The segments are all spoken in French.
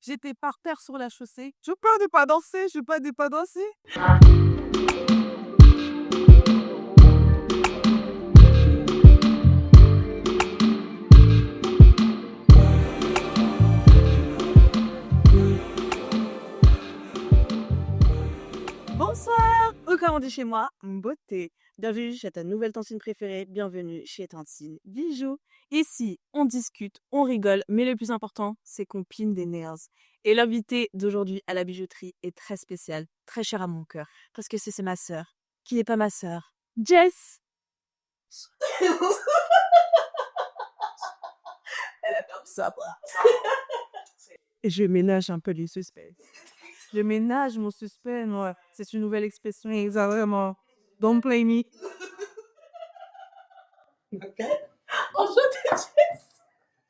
J'étais par terre sur la chaussée. Je peux ne pas danser, je peux ne pas danser. Bonsoir, comme on dit chez moi, beauté. Bienvenue chez ta nouvelle tantine préférée, bienvenue chez Tantine Bijoux. Ici, on discute, on rigole, mais le plus important, c'est qu'on pine des nails. Et l'invité d'aujourd'hui à la bijouterie est très spécial, très cher à mon cœur, parce que c'est ma sœur, qui n'est pas ma sœur, Jess. Elle a perdu sa Et je ménage un peu les suspects. Je ménage mon suspect, moi. C'est une nouvelle expression, exactement. Don't play me. Ok. Enchantée, Jess.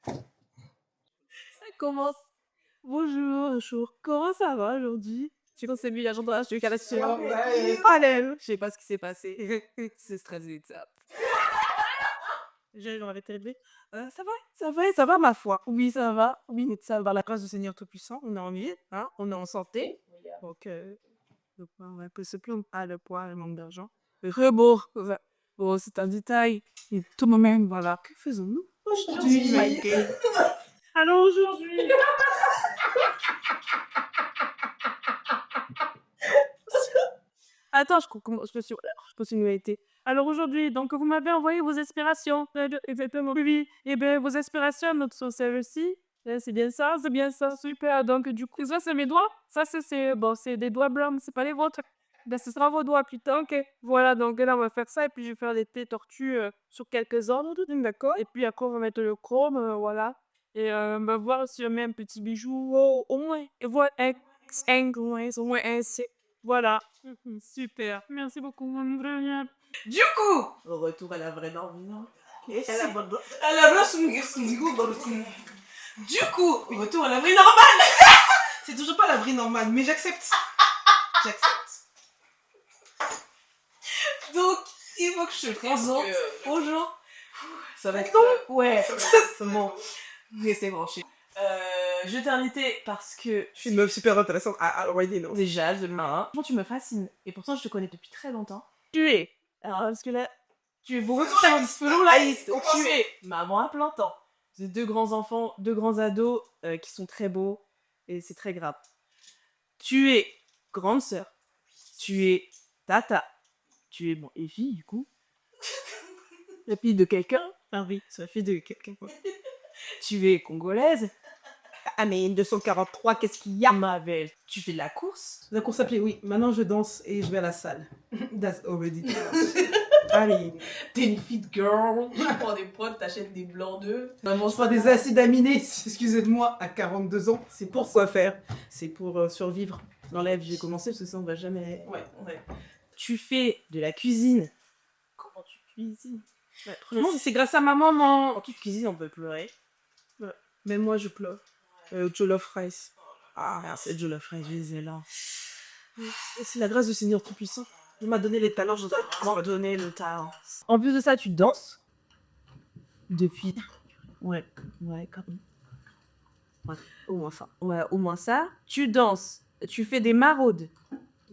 Ça commence. Bonjour. Comment ça va aujourd'hui? Tu sais mieux l'agent de la calation. Allez, je sais pas ce qui s'est passé. C'est stressé, ça. J'ai arrêté de ça va, ma foi. Oui, ça va. Oui, ça va. La grâce du Seigneur Tout-Puissant, on est en vie, hein? On est en santé. Donc, le poids, on peut se plaindre. Ah, le poids, le manque d'argent. Bon, bon, c'est un détail. Et tout de même, voilà. Que faisons-nous aujourd'hui, Michael? Alors, aujourd'hui. Attends, je continue à été. Alors aujourd'hui, donc vous m'avez envoyé vos inspirations. Exactement. Oui. Et bien, vos inspirations notre sont celles-ci. C'est bien ça, super. Donc du coup, ça c'est mes doigts. Ça c'est des doigts blancs, mais c'est pas les vôtres. Ben, ce sera vos doigts putain, ok. Voilà, donc là on va faire ça et puis je vais faire des tortues sur quelques ordres, d'accord. Et puis après on va mettre le chrome, voilà. Et on va voir si on met un petit bijou au moins. Et voilà, au moins un C. Voilà. Super. Merci beaucoup, mon frère. Du coup, retour à la vraie norme. Du coup, retour à la vraie normale. C'est toujours pas la vraie normale, mais j'accepte. Donc, il faut que je te présente aux gens. Ça va être... Ouais, c'est bon. Restez branchés. Je t'ai invité parce que... Je suis une meuf super intéressante. Already, non? Déjà, demain, tu me fascines. Et pourtant, je te connais depuis très longtemps. Tu es. Alors, parce que là, tu es beau. Tu as un petit peu long, là. Tu es maman à plein temps. J'ai 2 grands enfants, 2 grands ados qui sont très beaux. Et c'est très grave. Tu es grande sœur. Tu es tata. Tu es bon, et fille, du coup. la fille de quelqu'un. Ah oui, c'est la fille de quelqu'un. Tu es congolaise. Ah, mais une 243, qu'est-ce qu'il y a? Ma belle, tu fais de la course? La course à pied, oui. Maintenant, je danse et je vais à la salle. That's already. Allez. T'es une fit girl. Tu prends des potes, t'achètes des blancs d'œufs. Je prends des acides aminés, excusez-moi, à 42 ans. C'est pour quoi faire? C'est pour survivre. Dans la vie, j'ai commencé parce que ça, on va jamais... Ouais. Tu fais de la cuisine. Comment tu cuisines? Ouais, franchement, c'est grâce à ma maman. Quand tu cuisines, on peut pleurer. Ouais. Même moi, je pleure. Jollof rice. Ah, c'est Jollof rice, je les ai là. C'est la grâce du Seigneur Tout-Puissant. Il m'a donné les talents, je dois donner le talent. En plus de ça, tu danses. Depuis. Ouais, quand même. Ouais, au moins ça. Tu danses. Tu fais des maraudes.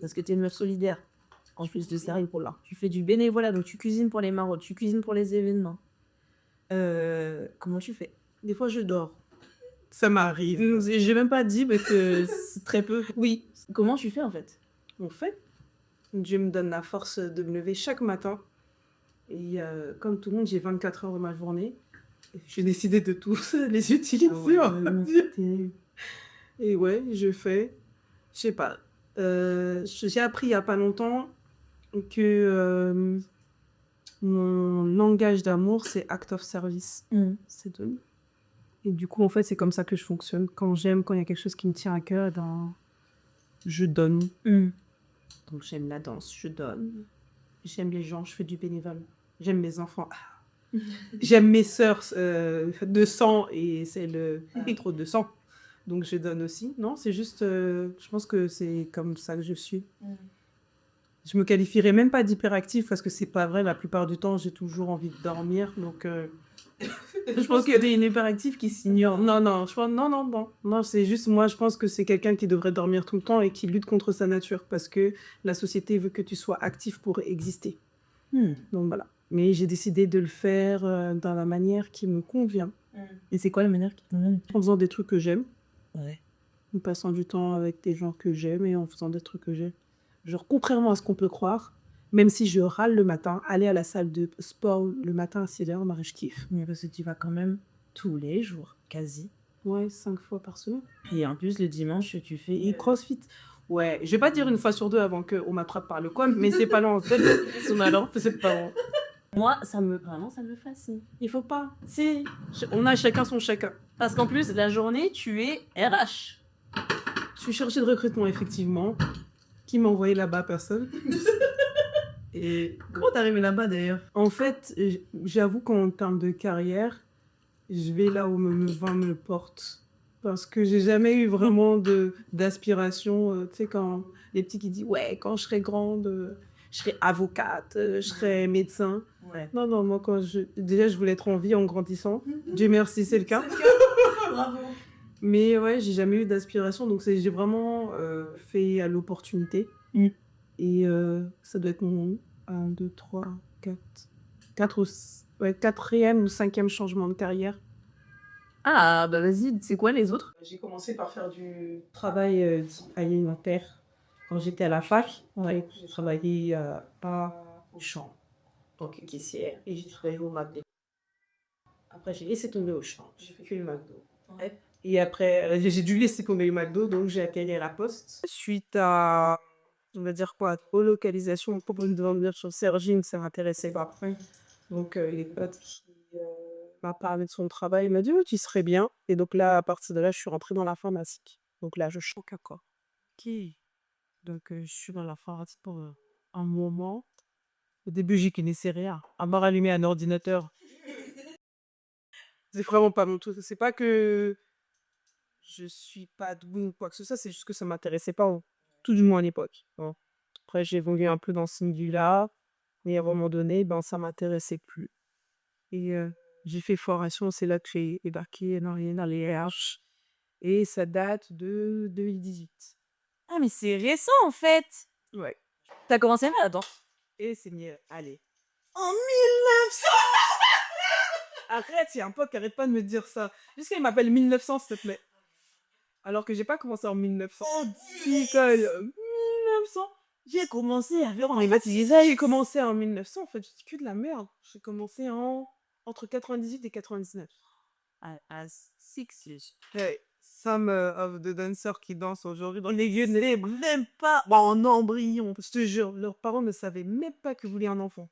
Parce que t'es une meuf solidaire. En plus de ça, pour là. Tu fais du bénévolat, donc tu cuisines pour les maraudes, tu cuisines pour les événements. Comment tu fais? Des fois, je dors. Ça m'arrive. J'ai même pas dit, mais que c'est très peu. Oui. Comment tu fais, en fait? En fait, Dieu me donne la force de me lever chaque matin. Et comme tout le monde, j'ai 24 heures de ma journée. J'ai décidé de tous les utiliser. Et ouais, je fais... Je sais pas. J'ai appris il y a pas longtemps que mon langage d'amour, c'est act of service. C'est donner. Et du coup, en fait, c'est comme ça que je fonctionne. Quand j'aime, quand il y a quelque chose qui me tient à cœur, ben, je donne. Donc, j'aime la danse, je donne. J'aime les gens, je fais du bénévole. J'aime mes enfants. J'aime mes sœurs de sang et c'est le trop de sang. Donc, je donne aussi. Non, c'est juste... je pense que c'est comme ça que je suis. Je me qualifierais même pas d'hyperactive parce que c'est pas vrai. La plupart du temps, j'ai toujours envie de dormir. Donc, Je pense qu'il y a des hyperactifs qui s'ignorent. Non, non, je pense, non, non, non. Non, c'est juste, moi, je pense que c'est quelqu'un qui devrait dormir tout le temps et qui lutte contre sa nature parce que la société veut que tu sois actif pour exister. Donc voilà. Mais j'ai décidé de le faire dans la manière qui me convient. Et c'est quoi la manière qui te convient? En faisant des trucs que j'aime, Ouais. en passant du temps avec des gens que j'aime et en faisant des trucs que j'aime. Genre, contrairement à ce qu'on peut croire, même si je râle le matin, aller à la salle de sport le matin à 6h, moi, je kiffe. Mais parce que tu vas quand même tous les jours, quasi. Ouais, 5 fois par semaine. Et en plus, le dimanche, tu fais Et CrossFit. Ouais, je vais pas dire une fois sur deux avant qu'on m'attrape par le com, mais c'est pas long. Son alors, c'est pas long. Moi, ça me fascine. Il faut pas. Si, on a chacun son chacun. Parce qu'en plus, la journée, tu es RH. Je suis chargée de recrutement, effectivement. Qui m'a envoyé là-bas? Personne. Et Comment t'es arrivée là-bas, d'ailleurs? en fait, j'avoue qu'en termes de carrière, je vais là où me vent me porte. Parce que j'ai jamais eu vraiment d'aspiration. Tu sais, quand les petits qui disent, ouais, quand je serai grande, je serai avocate, je serai médecin. Ouais. Non, non, moi, déjà, je voulais être en vie en grandissant. Dieu merci, c'est le cas. Bravo. Mais ouais, j'ai jamais eu d'aspiration. Donc, j'ai vraiment fait à l'opportunité. Et ça doit être mon 1, 2, 3, 4 quatrième ou cinquième changement de carrière. Ah, bah vas-y, c'est quoi les autres? J'ai commencé par faire du travail alimentaire quand j'étais à la fac. Ouais, j'ai travaillé au champ, en tant que caissière, et j'ai travaillé au McDo. Après, j'ai laissé tomber au champ, j'ai fait que le McDo. Ouais. Et après, j'ai dû laisser tomber le McDo, donc j'ai atterri à la Poste. Suite à, on va dire quoi, relocalisation, on propose de venir sur Cergy, ça m'intéressait pas après. Donc, les potes qui m'a parlé de son travail, il m'a dit oh, tu serais bien. Et donc là, à partir de là, je suis rentrée dans l'informatique. Donc là, je choque à quoi. Ok. Donc, je suis dans l'informatique pour un moment. Au début, j'y connaissais rien. À part allumer un ordinateur. C'est vraiment pas mon truc. C'est pas que je suis pas douée ou quoi que ce soit, c'est juste que ça m'intéressait pas, tout du moins à l'époque. Bon. Après, j'ai évolué un peu dans ce milieu-là. Et à un moment donné, ben, ça m'intéressait plus. Et j'ai fait formation, c'est là que j'ai débarqué dans les RH. Et ça date de 2018. Ah, mais c'est récent, en fait. Ouais. T'as commencé là-dedans. Et c'est mieux. Allez. En 1900. Arrête, il y a un pote qui arrête pas de me dire ça. Jusqu'à il m'appelle 1900, s'il te plaît. Alors que j'ai pas commencé en 1900. Oh, Nicole, 1900. j'ai commencé à faire J'ai commencé en 1900, en fait. Je dis que de la merde. J'ai commencé entre 98 et 99. à 6 years. Hey, some of the dancers qui dansent aujourd'hui dans les lieux ne même pas en embryon. Je te jure, leurs parents ne savaient même pas que vous vouliez un enfant.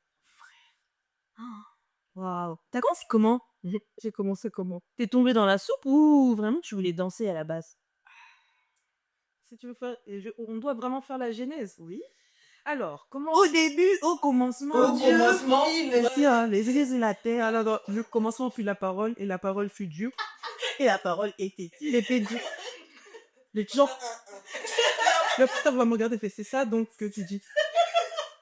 Waouh. T'as commencé comment? J'ai commencé comment? T'es tombée dans la soupe ou vraiment tu voulais danser à la base? Si tu veux faire, on doit vraiment faire la genèse. Oui. Alors, comment? Au début, au commencement. Merci, hein, les églises de la terre. Alors, le commencement fut la parole, et la parole fut Dieu. Et la parole était Il était Dieu. Les gens. Le pasteur va me regarder et fait, c'est ça donc que tu dis.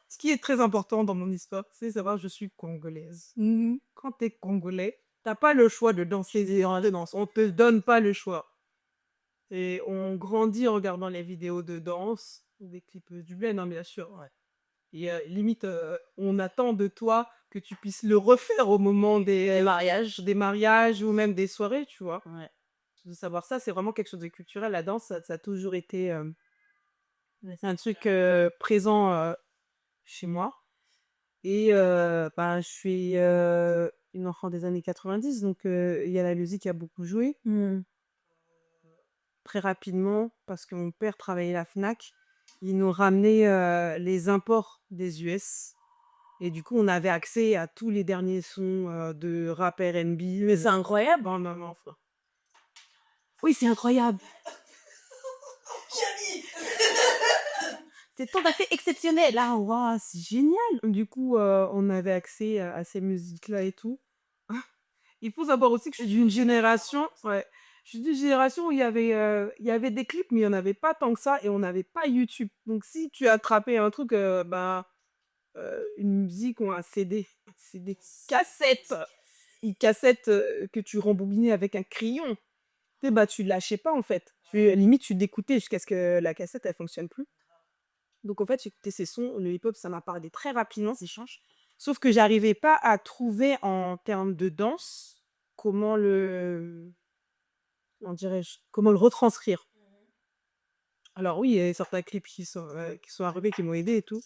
Ce qui est très important dans mon histoire, c'est savoir que je suis congolaise. Quand t'es congolais, t'as pas le choix de danser des danses. On te donne pas le choix. Et on grandit en regardant les vidéos de danse, des clips du bled, hein, bien sûr. Ouais. Et limite, on attend de toi que tu puisses le refaire au moment des mariages ou même des soirées, tu vois. Ouais. De savoir ça, c'est vraiment quelque chose de culturel. La danse, ça a toujours été un truc présent chez moi. Et ben, je suis une enfant des années 90, donc il y a la musique qui a beaucoup joué. Très rapidement, parce que mon père travaillait à la Fnac, il nous ramenait les imports des US. Et du coup, on avait accès à tous les derniers sons de rap R&B. Mais c'est incroyable. Bon, maman, frère. Oui, c'est incroyable. C'est tout à fait exceptionnel. Là, waouh, c'est génial. Du coup, on avait accès à ces musiques-là et tout. Il faut savoir aussi que je suis d'une génération... Ouais. Je suis d'une génération où il y avait des clips, mais il n'y en avait pas tant que ça, et on n'avait pas YouTube. Donc, si tu attrapais un truc, une musique ou un CD, c'est des cassettes. cassettes que tu rembobinais avec un crayon. Tu sais, bah, tu lâchais pas, en fait. Limite, tu l'écoutais jusqu'à ce que la cassette, elle fonctionne plus. Donc, en fait, j'écoutais ces sons. Le hip-hop, ça m'a parlé très rapidement, ces change. Sauf que j'arrivais pas à trouver, en termes de danse, comment comment le retranscrire. Alors oui, il y a certains clips qui sont arrivés, qui m'ont aidé et tout.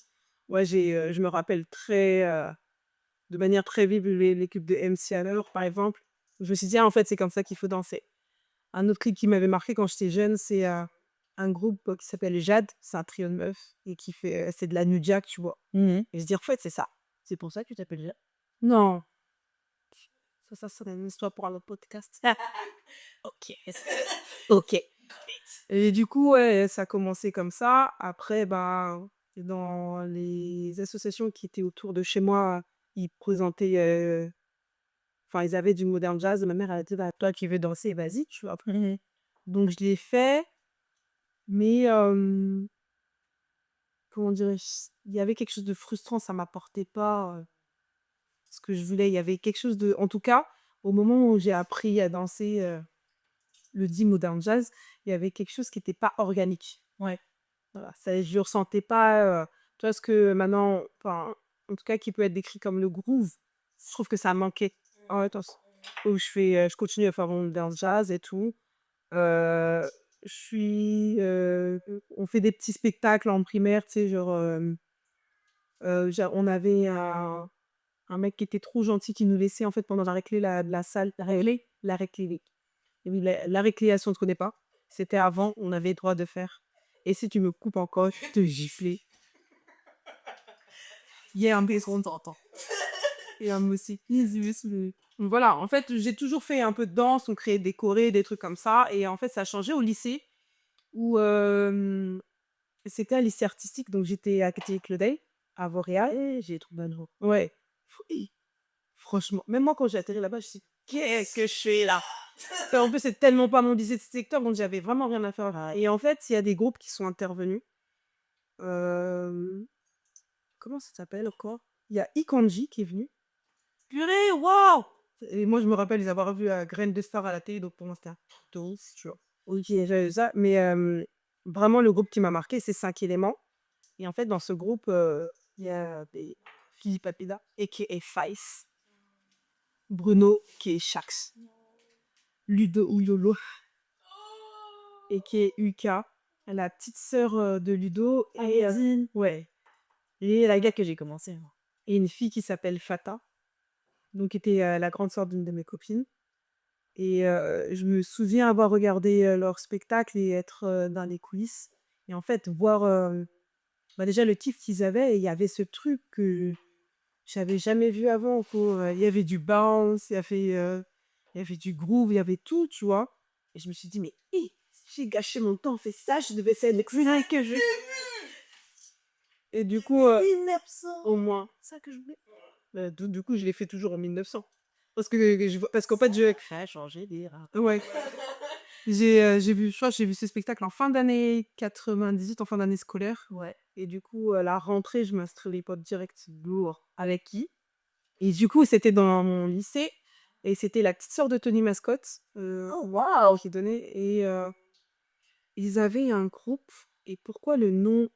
Ouais, je me rappelle de manière très vive les clips de MC Hammer, par exemple. Je me suis dit: «Ah, en fait, c'est comme ça qu'il faut danser». Un autre clip qui m'avait marqué quand j'étais jeune, c'est un groupe qui s'appelle Jade. C'est un trio de meufs et c'est de la New Jack, tu vois. Et je dis: «En fait, c'est ça». C'est pour ça que tu t'appelles Jade? Non, ça serait une histoire pour un autre podcast. Ok. Ok. Et du coup, ouais, ça a commencé comme ça. Après, bah, dans les associations qui étaient autour de chez moi, ils présentaient, enfin, ils avaient du modern jazz. Ma mère, elle a dit: «Bah, toi qui veux danser, vas-y», tu vois. Donc je l'ai fait, mais comment dirais-je? Il y avait quelque chose de frustrant, ça m'apportait pas ce que je voulais. Il y avait quelque chose de. En tout cas, au moment où j'ai appris à danser le dit modern jazz, il y avait quelque chose qui n'était pas organique. Ouais. Voilà, ça, je ressentais pas, tu vois, ce que maintenant, enfin, en tout cas, qui peut être décrit comme le groove, je trouve que ça manquait. En même temps, où je continue à faire mon dance jazz et tout. Euh, on fait des petits spectacles en primaire, tu sais, genre, on avait un mec qui était trop gentil qui nous laissait, en fait, pendant la récré, la salle, la récré. Et oui, la récréation, tu connais pas. C'était avant, on avait le droit de faire. Et si tu me coupes encore, je te gifler. Il y a un baiser, on t'entend. Et un mot aussi. Voilà, en fait, j'ai toujours fait un peu de danse, on créait des chorés, des trucs comme ça. Et en fait, ça a changé au lycée, où c'était un lycée artistique, donc j'étais à Cathy Claudet, à Vauréal. J'ai trouvé un nom. Ouais. Et franchement, même moi, quand j'ai atterri là-bas, je me suis dit, qu'est-ce que je fais là? En plus, c'est tellement pas mon lycée de secteur, donc j'avais vraiment rien à faire. Et en fait, il y a des groupes qui sont intervenus. Comment ça s'appelle encore? Il y a Ikanji qui est venu. Purée, waouh! Et moi, je me rappelle les avoir vus à Graines de Star à la télé, donc pour moi, c'était un truc de ouf, tu vois. Ok, j'avais ça. Mais vraiment, le groupe qui m'a marqué, c'est 5 éléments. Et en fait, dans ce groupe, il y a Philippe Apida, a.k.a. Faïs. Bruno, qui est Shax. Ludo Ouyolo, a.k.a. Uka. La petite sœur de Ludo. Et ouais. Et la gars que j'ai commencé. Et une fille qui s'appelle Fata, donc qui était la grande sœur d'une de mes copines. Et je me souviens avoir regardé leur spectacle et être dans les coulisses. Et en fait, voir bah déjà le kiff qu'ils avaient, et il y avait ce truc que j'avais jamais vu avant. Il y avait du bounce, il y avait du groove, il y avait tout, tu vois. Et je me suis dit, mais j'ai gâché mon temps, fait ça, je devais faire l'excellent que je. Et du coup, 1900. au moins. Ça que je voulais. Du coup, je l'ai fait toujours en 1900. Parce qu'en fait, Très changé des rats. ouais. Je crois que j'ai vu ce spectacle en fin d'année 98, en fin d'année scolaire. Ouais. Et du coup, à la rentrée, je m'inscris les potes direct lourd. Avec qui? Et du coup, c'était dans mon lycée. Et c'était la petite sœur de Tony Mascotte. Oh, waouh! Qui donnait. Et ils avaient un groupe. Et pourquoi le nom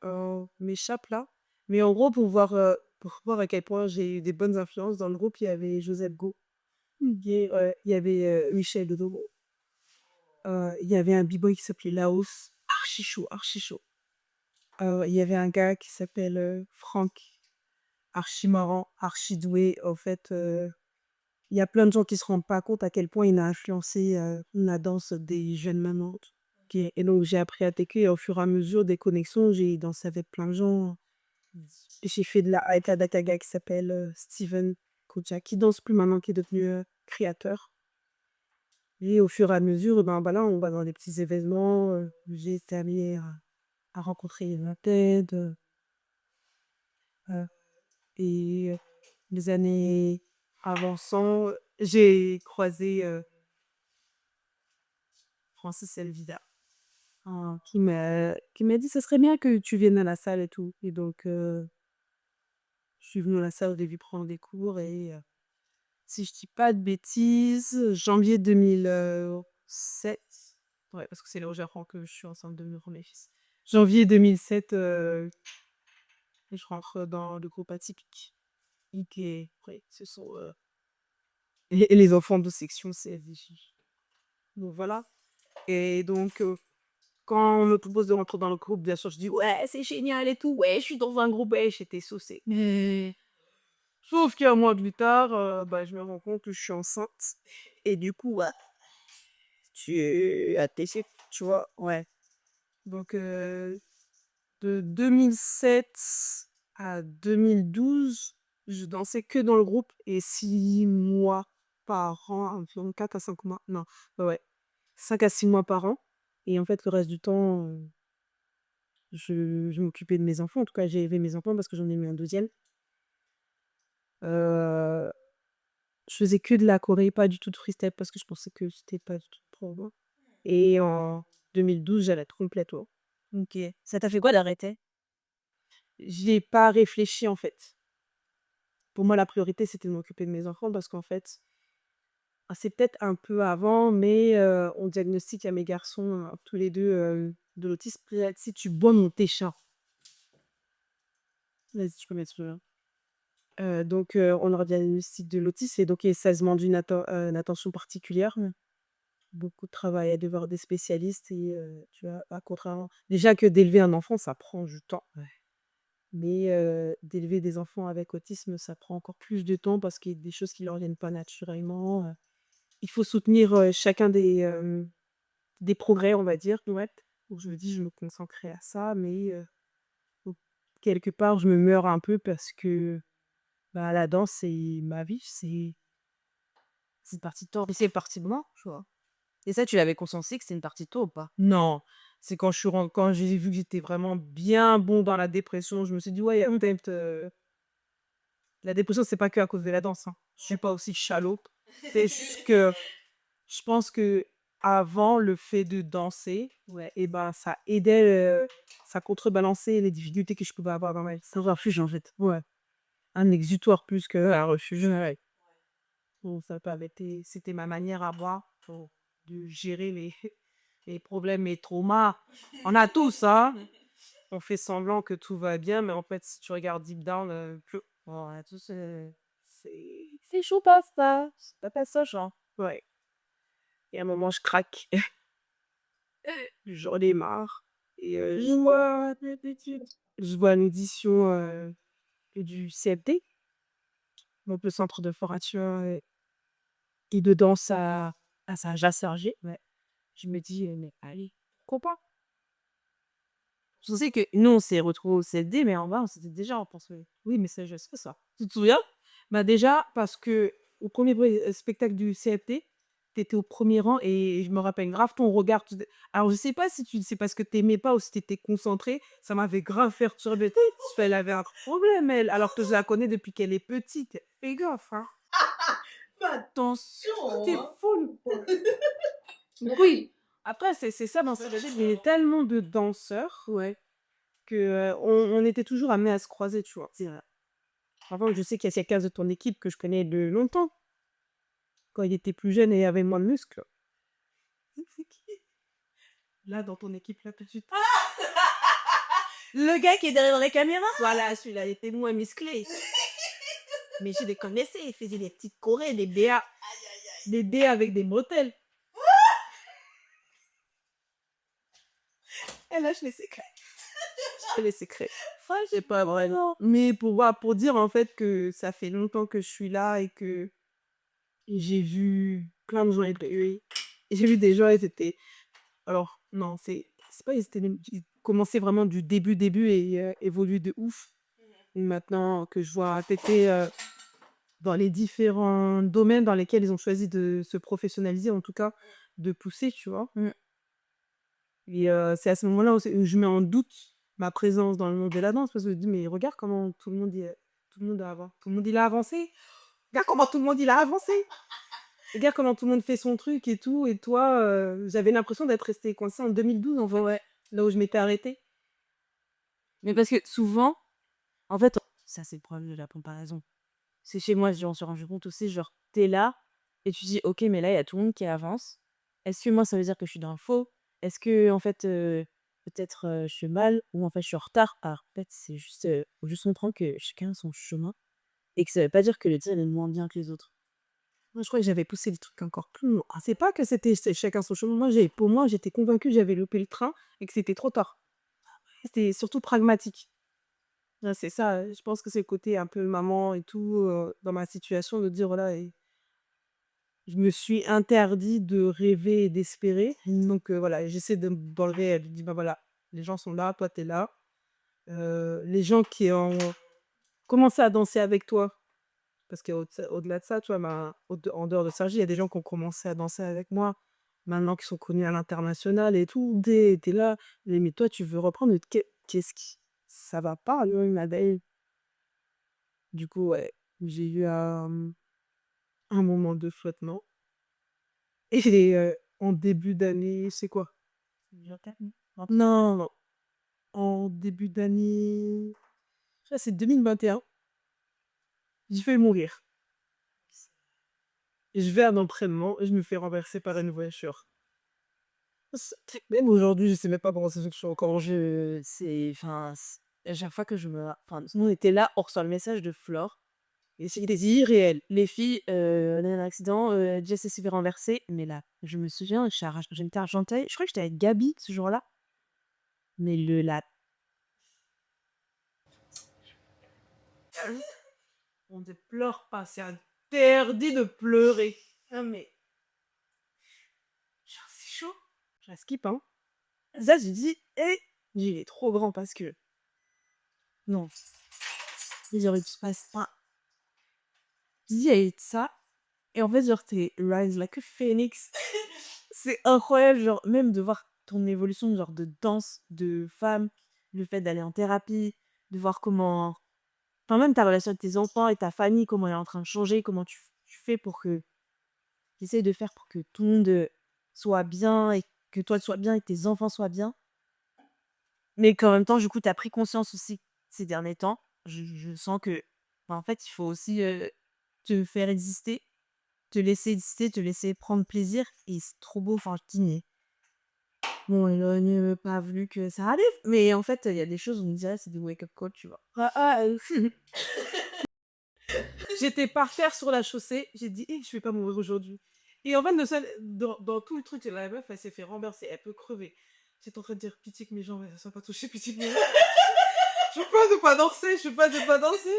m'échappe là? Mais en gros, pour voir à quel point j'ai eu des bonnes influences, dans le groupe, il y avait Joseph Go. Il y avait Michel Dodo. Il y avait un b-boy qui s'appelait Laos. Archi chaud, archi chaud. Il y avait un gars qui s'appelle Franck. Archi marrant, archi doué. En fait, il y a plein de gens qui se rendent pas compte à quel point il a influencé la danse des jeunes mamans. Et donc, j'ai appris à TK, et au fur et à mesure des connexions, j'ai dansé avec plein de gens. J'ai fait avec un gars qui s'appelle Steven Koja, qui danse plus maintenant, qui est devenu créateur. Et au fur et à mesure, ben, là, on va dans des petits événements. J'ai été amenée à rencontrer la tête. Et les années avançant, j'ai croisé Francis Elvida, qui m'a dit ce serait bien que tu viennes à la salle et tout. Et donc, je suis venue à la salle, j'ai vu prendre des cours, et si je dis pas de bêtises, janvier 2007. Ouais, parce que c'est là où j'apprends que je suis enceinte de mon premier fils. Janvier 2007, je rentre dans le groupe atypique. Ouais, ce sont et les enfants de section CFDJ. Donc voilà. Et donc, quand on me propose de rentrer dans le groupe, bien sûr, je dis ouais, c'est génial et tout. Ouais, je suis dans un groupe. Ouais, j'étais saucée. Sauf qu'un mois plus tard, je me rends compte que je suis enceinte. Et du coup, ouais, tu as tes chiffres, tu vois. Ouais. Donc, de 2007 à 2012, je dansais que dans le groupe et 6 mois par an, environ 4 à 5 mois. Non, ouais, 5 à 6 mois par an. Et en fait, le reste du temps, je m'occupais de mes enfants. En tout cas, j'ai élevé mes enfants parce que j'en ai eu un deuxième. Euh, je faisais que de la choré, pas du tout de freestyle parce que je pensais que c'était pas du tout pour moi. Et en 2012, j'allais être complète. Ouais. Ok. Ça t'a fait quoi d'arrêter? J'y ai pas réfléchi en fait. Pour moi, la priorité, c'était de m'occuper de mes enfants parce qu'en fait, c'est peut-être un peu avant, mais on diagnostique à mes garçons, tous les deux, de l'autisme. Si tu bois mon thé chat. Vas-y, tu peux mettre sur. Donc, on leur diagnostique de l'autisme et donc ça demande une attention particulière. Beaucoup de travail à devoir des spécialistes et tu vois, à contrairement déjà que d'élever un enfant, ça prend du temps. Ouais. Mais d'élever des enfants avec autisme, ça prend encore plus de temps parce qu'il y a des choses qui leur viennent pas naturellement. Il faut soutenir chacun des progrès, on va dire. Ouais. Donc je me dis, je me consacrerai à ça, mais donc, quelque part, je me meurs un peu parce que la danse, c'est ma vie. C'est une partie de toi. Et c'est partie de moi, tu vois. Et ça, tu l'avais conscientisé que c'est une partie de toi ou pas? Non, c'est quand j'ai vu que j'étais vraiment bien bon dans la dépression, je me suis dit, ouais, peut-être, la dépression, c'est pas que à cause de la danse. Hein. Je suis pas aussi chalope. C'est juste que je pense que avant le fait de danser, ouais, et ça aidait, ça contrebalançait les difficultés que je pouvais avoir dans ma vie. C'est un refuge, en fait. Ouais, un exutoire plus qu'un refuge. Ouais. Bon, ça permettait, c'était ma manière à moi de gérer les problèmes et traumas. On a tous, hein. On fait semblant que tout va bien, mais en fait, si tu regardes deep down, On a tous... c'est chaud pas ça. C'est pas ça, genre. Ouais. Et à un moment, je craque. J'en ai marre. Et je vois une audition du CFD, donc le centre de formation et de danse à Saint-Jean-Serger. Ouais. Je me dis, mais allez, pourquoi pas? Je sais que nous, on s'est retrouvés au CFD, mais en bas, on s'était déjà repensé. Oui, mais ça, je sais ça. Tu te souviens? Déjà, parce que au premier spectacle du CFD, t'étais au premier rang et je me rappelle grave ton regard. Alors, je sais pas si c'est parce que t'aimais pas ou si t'étais concentré, ça m'avait grave perturbé. Elle avait un problème, elle, alors que je la connais depuis qu'elle est petite. Fais gaffe, hein. Fais attention, t'es folle, quoi. Oui. Après, c'est ça dans cette il y a tellement de danseurs, ouais, que on était toujours amenés à se croiser, tu vois. C'est vrai. Avant, je sais qu'il y a quelqu'un de ton équipe que je connais de longtemps, quand il était plus jeune et avait moins de muscles. C'est qui? Là, dans ton équipe, là, tout de suite. Le gars qui est derrière les caméras? Voilà, celui-là, il était moins musclé. Mais je les connaissais, il faisait des petites chorés, des BA. Des BA avec des bretelles. Et là, je les secrets. Les secrets. C'est pas vrai. Non. Mais pour dire en fait que ça fait longtemps que je suis là et que j'ai vu plein de gens évoluer. Et j'ai vu des gens, ils étaient. Alors, non, c'est pas ils commençaient vraiment du début et évoluent de ouf. Et maintenant que je vois Tété dans les différents domaines dans lesquels ils ont choisi de se professionnaliser, en tout cas, de pousser, tu vois. Et c'est à ce moment-là où je mets en doute ma présence dans le monde de la danse parce que je me dis, mais regarde comment tout le monde il a avancé. Regarde comment tout le monde il a avancé. Regarde comment tout le monde fait son truc et tout. Et toi, j'avais l'impression d'être restée coincée en 2012, enfin, ouais, là où je m'étais arrêtée. Mais parce que souvent, en fait, ça c'est le problème de la comparaison. c'est chez moi, on s'est rendu compte aussi, genre, t'es là et tu dis: «OK, mais là, il y a tout le monde qui avance. Est-ce que moi, ça veut dire que je suis dans le faux? Est-ce que en fait, peut-être, je suis mal ou en fait, je suis en retard?» Alors en fait, c'est juste, faut juste comprendre que chacun a son chemin et que ça veut pas dire que le tien, il est moins bien que les autres. Moi, je crois que j'avais poussé les trucs encore plus loin. C'est pas que c'est chacun son chemin. Pour moi, j'étais convaincue que j'avais loupé le train et que c'était trop tard. C'était surtout pragmatique. Ouais, c'est ça, je pense que c'est le côté un peu maman et tout, dans ma situation de dire: «Voilà, et je me suis interdit de rêver et d'espérer». Donc voilà, j'essaie dans le réel. Je dis: «Bah, voilà, les gens sont là, toi, tu es là». Les gens qui ont commencé à danser avec toi, parce qu'au-delà de ça, tu vois, ben, en dehors de Sergi, il y a des gens qui ont commencé à danser avec moi, maintenant qui sont connus à l'international et tout. Tu es là: «Mais toi, tu veux reprendre, qu'est-ce qui ça va pas, ma belle?» Du coup, ouais, j'ai eu un moment de flottement et en début d'année, c'est quoi? Non, non, en début d'année, ça c'est 2021, j'ai failli mourir. Et je vais à un entraînement et je me fais renverser par une voiture. Même aujourd'hui, je sais même pas comment ça se fait que je suis encore en vie. C'est enfin, à chaque fois que enfin, nous, on était là, on reçoit le message de Flore et c'était irréel. Les filles, on a eu un accident, Jess s'est fait renverser, mais là, je me souviens, j'étais à Argenteuil, je crois que j'étais avec Gabi ce jour-là, mais la On ne pleure pas, c'est interdit de pleurer. Ah mais, genre, c'est chaud. Je la skip, hein. Ça, j'ai dit: «Eh!» Il est trop grand parce que non, il aurait pu se passer j'ai dit: «Il y a eu de ça» et en fait, genre, tu rise like a phoenix. C'est incroyable, genre, même de voir ton évolution, genre, de danse, de femme, le fait d'aller en thérapie, de voir comment enfin, même ta relation avec tes enfants et ta famille, comment elle est en train de changer, comment tu fais pour que tu essaies de faire pour que tout le monde, soit bien et que toi, tu sois bien et que tes enfants soient bien. Mais qu'en même temps, du coup, tu as pris conscience aussi ces derniers temps. Je sens que, bah, en fait, il faut aussi, te faire exister, te laisser exister, te laisser prendre plaisir et c'est trop beau. Enfin, je dis: «Mais bon, il aurait mieux pas voulu que ça arrive». Mais en fait, il y a des choses, on me dirait, c'est des wake up call, tu vois? J'étais par terre sur la chaussée, j'ai dit: «Eh, je vais pas mourir aujourd'hui». Et en fait, dans tout le truc, la meuf, elle s'est fait renverser, elle peut crever. J'étais en train de dire: «Pitié que mes jambes, elles soient pas touchées, pitié que mes je peux pas ne pas danser, je peux pas ne pas danser».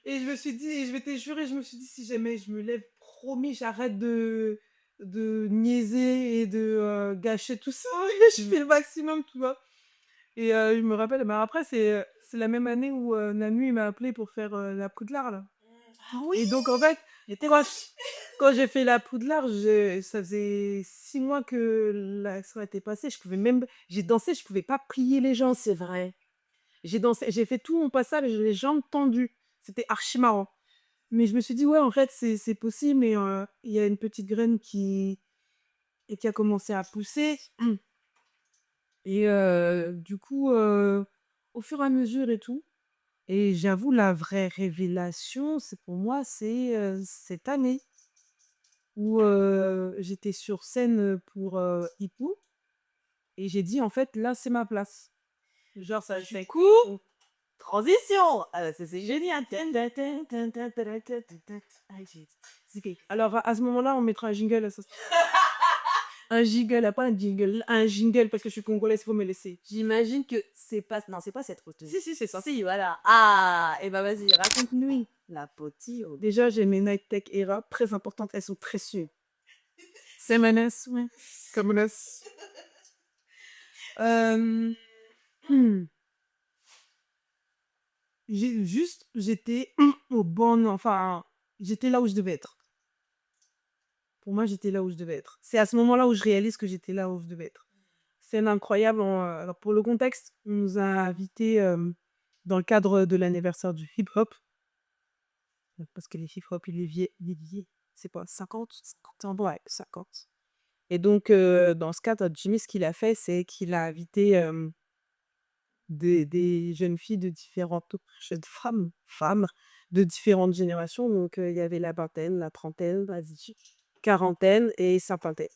Et je me suis dit, et je m'étais juré, je me suis dit: «Si jamais je me lève, promis, j'arrête de niaiser et de, gâcher tout ça et je fais le maximum», tu vois? Et je me rappelle, bah, après c'est la même année où, Nanu, il m'a appelé pour faire, la Poudlard, là. Ah oui! Et donc en fait, quand j'ai fait la Poudlard, ça faisait 6 mois que l'action était passée, j'ai dansé, je pouvais pas plier les jambes. C'est vrai. J'ai dansé, j'ai fait tout mon passage, les jambes tendues. C'était archi marrant. Mais je me suis dit: «Ouais, en fait, c'est possible», et il y a une petite graine qui a commencé à pousser. Et du coup, au fur et à mesure et tout, et j'avoue, la vraie révélation, c'est pour moi, c'est, cette année où, j'étais sur scène, pour, Hippo, et j'ai dit: «En fait, là, c'est ma place». Genre, ça Du fait coup, transition! Ah bah, ça, c'est génial! Ah, alors à ce moment-là, on mettra un jingle à ça. Un jingle, pas un jingle parce que je suis congolaise, il faut me laisser. j'imagine que c'est pas non, c'est pas cette roteuse. Si, si, c'est ça. Si, voilà. Ah! Et bah, vas-y, raconte-nous la potio. Déjà, j'ai mes Night Tech Era, très importantes, elles sont précieuses. C'est menace, ouais. Comme menace. Hem, mmh, j'étais au bon, enfin, j'étais là où je devais être. Pour moi, j'étais là où je devais être. C'est à ce moment-là où je réalise que j'étais là où je devais être. Scène incroyable, alors pour le contexte, on nous a invités, dans le cadre de l'anniversaire du hip-hop, parce que les hip-hop, il est c'est quoi, 50 ans? Ouais, 50. Et donc dans ce cadre, Jimmy, ce qu'il a fait, c'est qu'il a invité, des jeunes filles de différentes, jeunes femmes, de différentes générations. Donc, il y avait la vingtaine, la trentaine, vas-y, quarantaine et cinquantaine.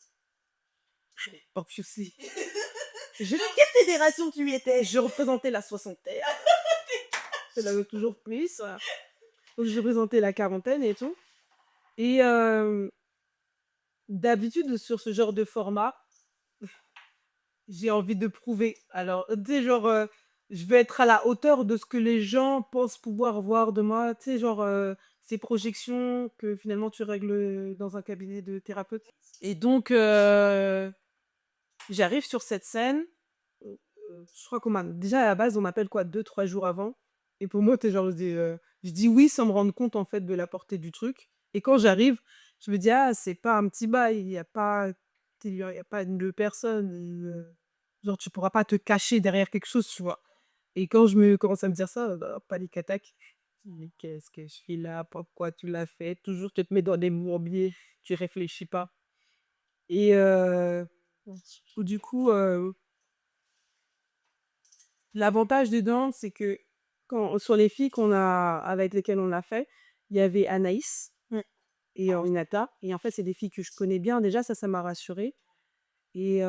Obviously. Je, Quelle fédération tu étais? je représentais la soixantaine. Je l'avais toujours plus. Donc, je représentais la quarantaine et tout. Et d'habitude, sur ce genre de format, j'ai envie de prouver. Alors, tu sais, genre, je vais être à la hauteur de ce que les gens pensent pouvoir voir de moi. Tu sais, genre, ces projections que finalement tu règles dans un cabinet de thérapeute. Et donc, j'arrive sur cette scène. Je crois qu'on m'a... Déjà, à la base, on m'appelle quoi, 2, 3 jours avant. Et pour moi, t'es genre, je dis oui sans me rendre compte, en fait, de la portée du truc. Et quand j'arrive, je me dis, ah, c'est pas un petit bail. Il y a pas deux personnes. Genre, tu pourras pas te cacher derrière quelque chose, tu vois. Et quand je me commence à me dire ça, panique attaque. Mais qu'est-ce que je fais là? Pourquoi tu l'as fait? Toujours, tu te mets dans des bourbiers, tu réfléchis pas. Et du coup, l'avantage dedans, c'est que sur les filles avec lesquelles on l'a fait, il y avait Anaïs et Inata. Et en fait, c'est des filles que je connais bien. Déjà, ça m'a rassurée. Et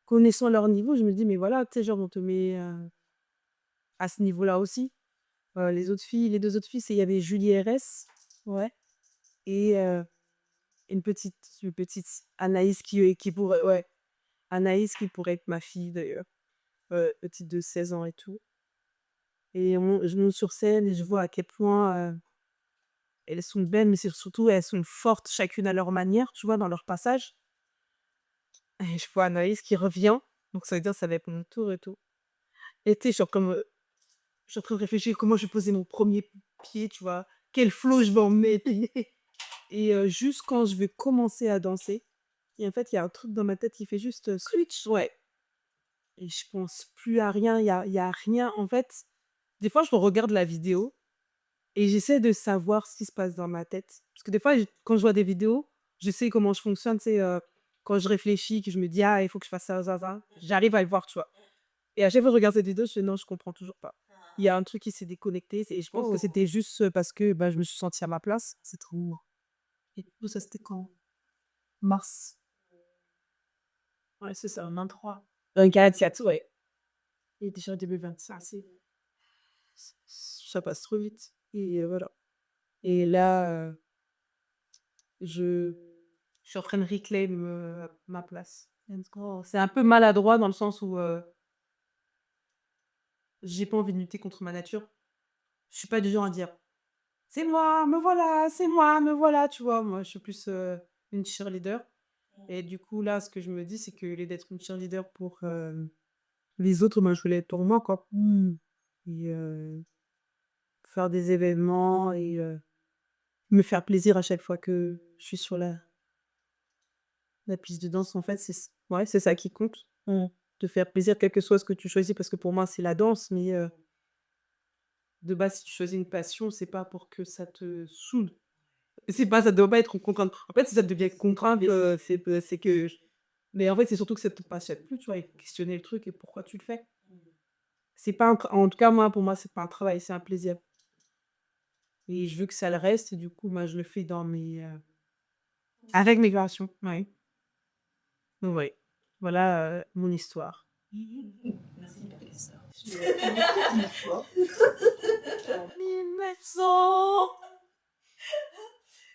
connaissant leur niveau, je me dis, mais voilà, tu sais, genre, on te met à ce niveau-là aussi. Les deux autres filles, il y avait Julie RS Ouais. et une petite Anaïs qui pourrait, ouais, Anaïs qui pourrait être ma fille d'ailleurs, petite de 16 ans et tout. Et je monte sur scène et je vois à quel point elles sont belles, mais c'est surtout elles sont fortes chacune à leur manière, tu vois, dans leur passage. Et je vois Anaïs qui revient, donc ça veut dire que ça va être mon tour et tout. Et tu sais, genre comme je suis en train de réfléchir comment je vais poser mon premier pied, tu vois, quel flow je vais en mettre. Et juste quand je vais commencer à danser, et en fait, il y a un truc dans ma tête qui fait juste switch, ouais. Et je pense plus à rien, il y a rien. En fait, des fois, je regarde la vidéo et j'essaie de savoir ce qui se passe dans ma tête. Parce que des fois, quand je vois des vidéos, je sais comment je fonctionne, tu sais, quand je réfléchis, que je me dis, ah, il faut que je fasse ça, ça, ça, j'arrive à le voir, tu vois. Et à chaque fois que je regarde cette vidéo, je fais, non, je comprends toujours pas. Il y a un truc qui s'est déconnecté et je pense que c'était juste parce que bah, je me suis sentie à ma place. C'est trop. Et tout ça, c'était quand? Mars. Ouais, c'est ça, en 23. 24, ouais. Et déjà début 25, ça passe trop vite. Et voilà. Et là, je, je suis en train de reclaim ma place. C'est un peu maladroit dans le sens où j'ai pas envie de lutter contre ma nature. Je suis pas du genre à dire c'est moi, me voilà, c'est moi, me voilà, tu vois. Moi, je suis plus une cheerleader. Et du coup, là, ce que je me dis, c'est que au lieu d'être une cheerleader pour les autres, moi, je voulais être pour moi, quoi. Et faire des événements et me faire plaisir à chaque fois que je suis sur la piste de danse. En fait, ouais, c'est ça qui compte. Te faire plaisir, quel que soit ce que tu choisis, parce que pour moi, c'est la danse. Mais de base, si tu choisis une passion, c'est pas pour que ça te saoule. Ça doit pas être une contrainte. En fait, si ça devient une contrainte, c'est que. Mais en fait, c'est surtout que ça te passionne plus, tu vois, et questionner le truc et pourquoi tu le fais. C'est pas en tout cas, moi, pour moi, c'est pas un travail, c'est un plaisir. Et je veux que ça le reste, et du coup, moi, je le fais avec mes créations, ouais. Donc, ouais. Voilà mon histoire. Merci pour l'histoire. 1900.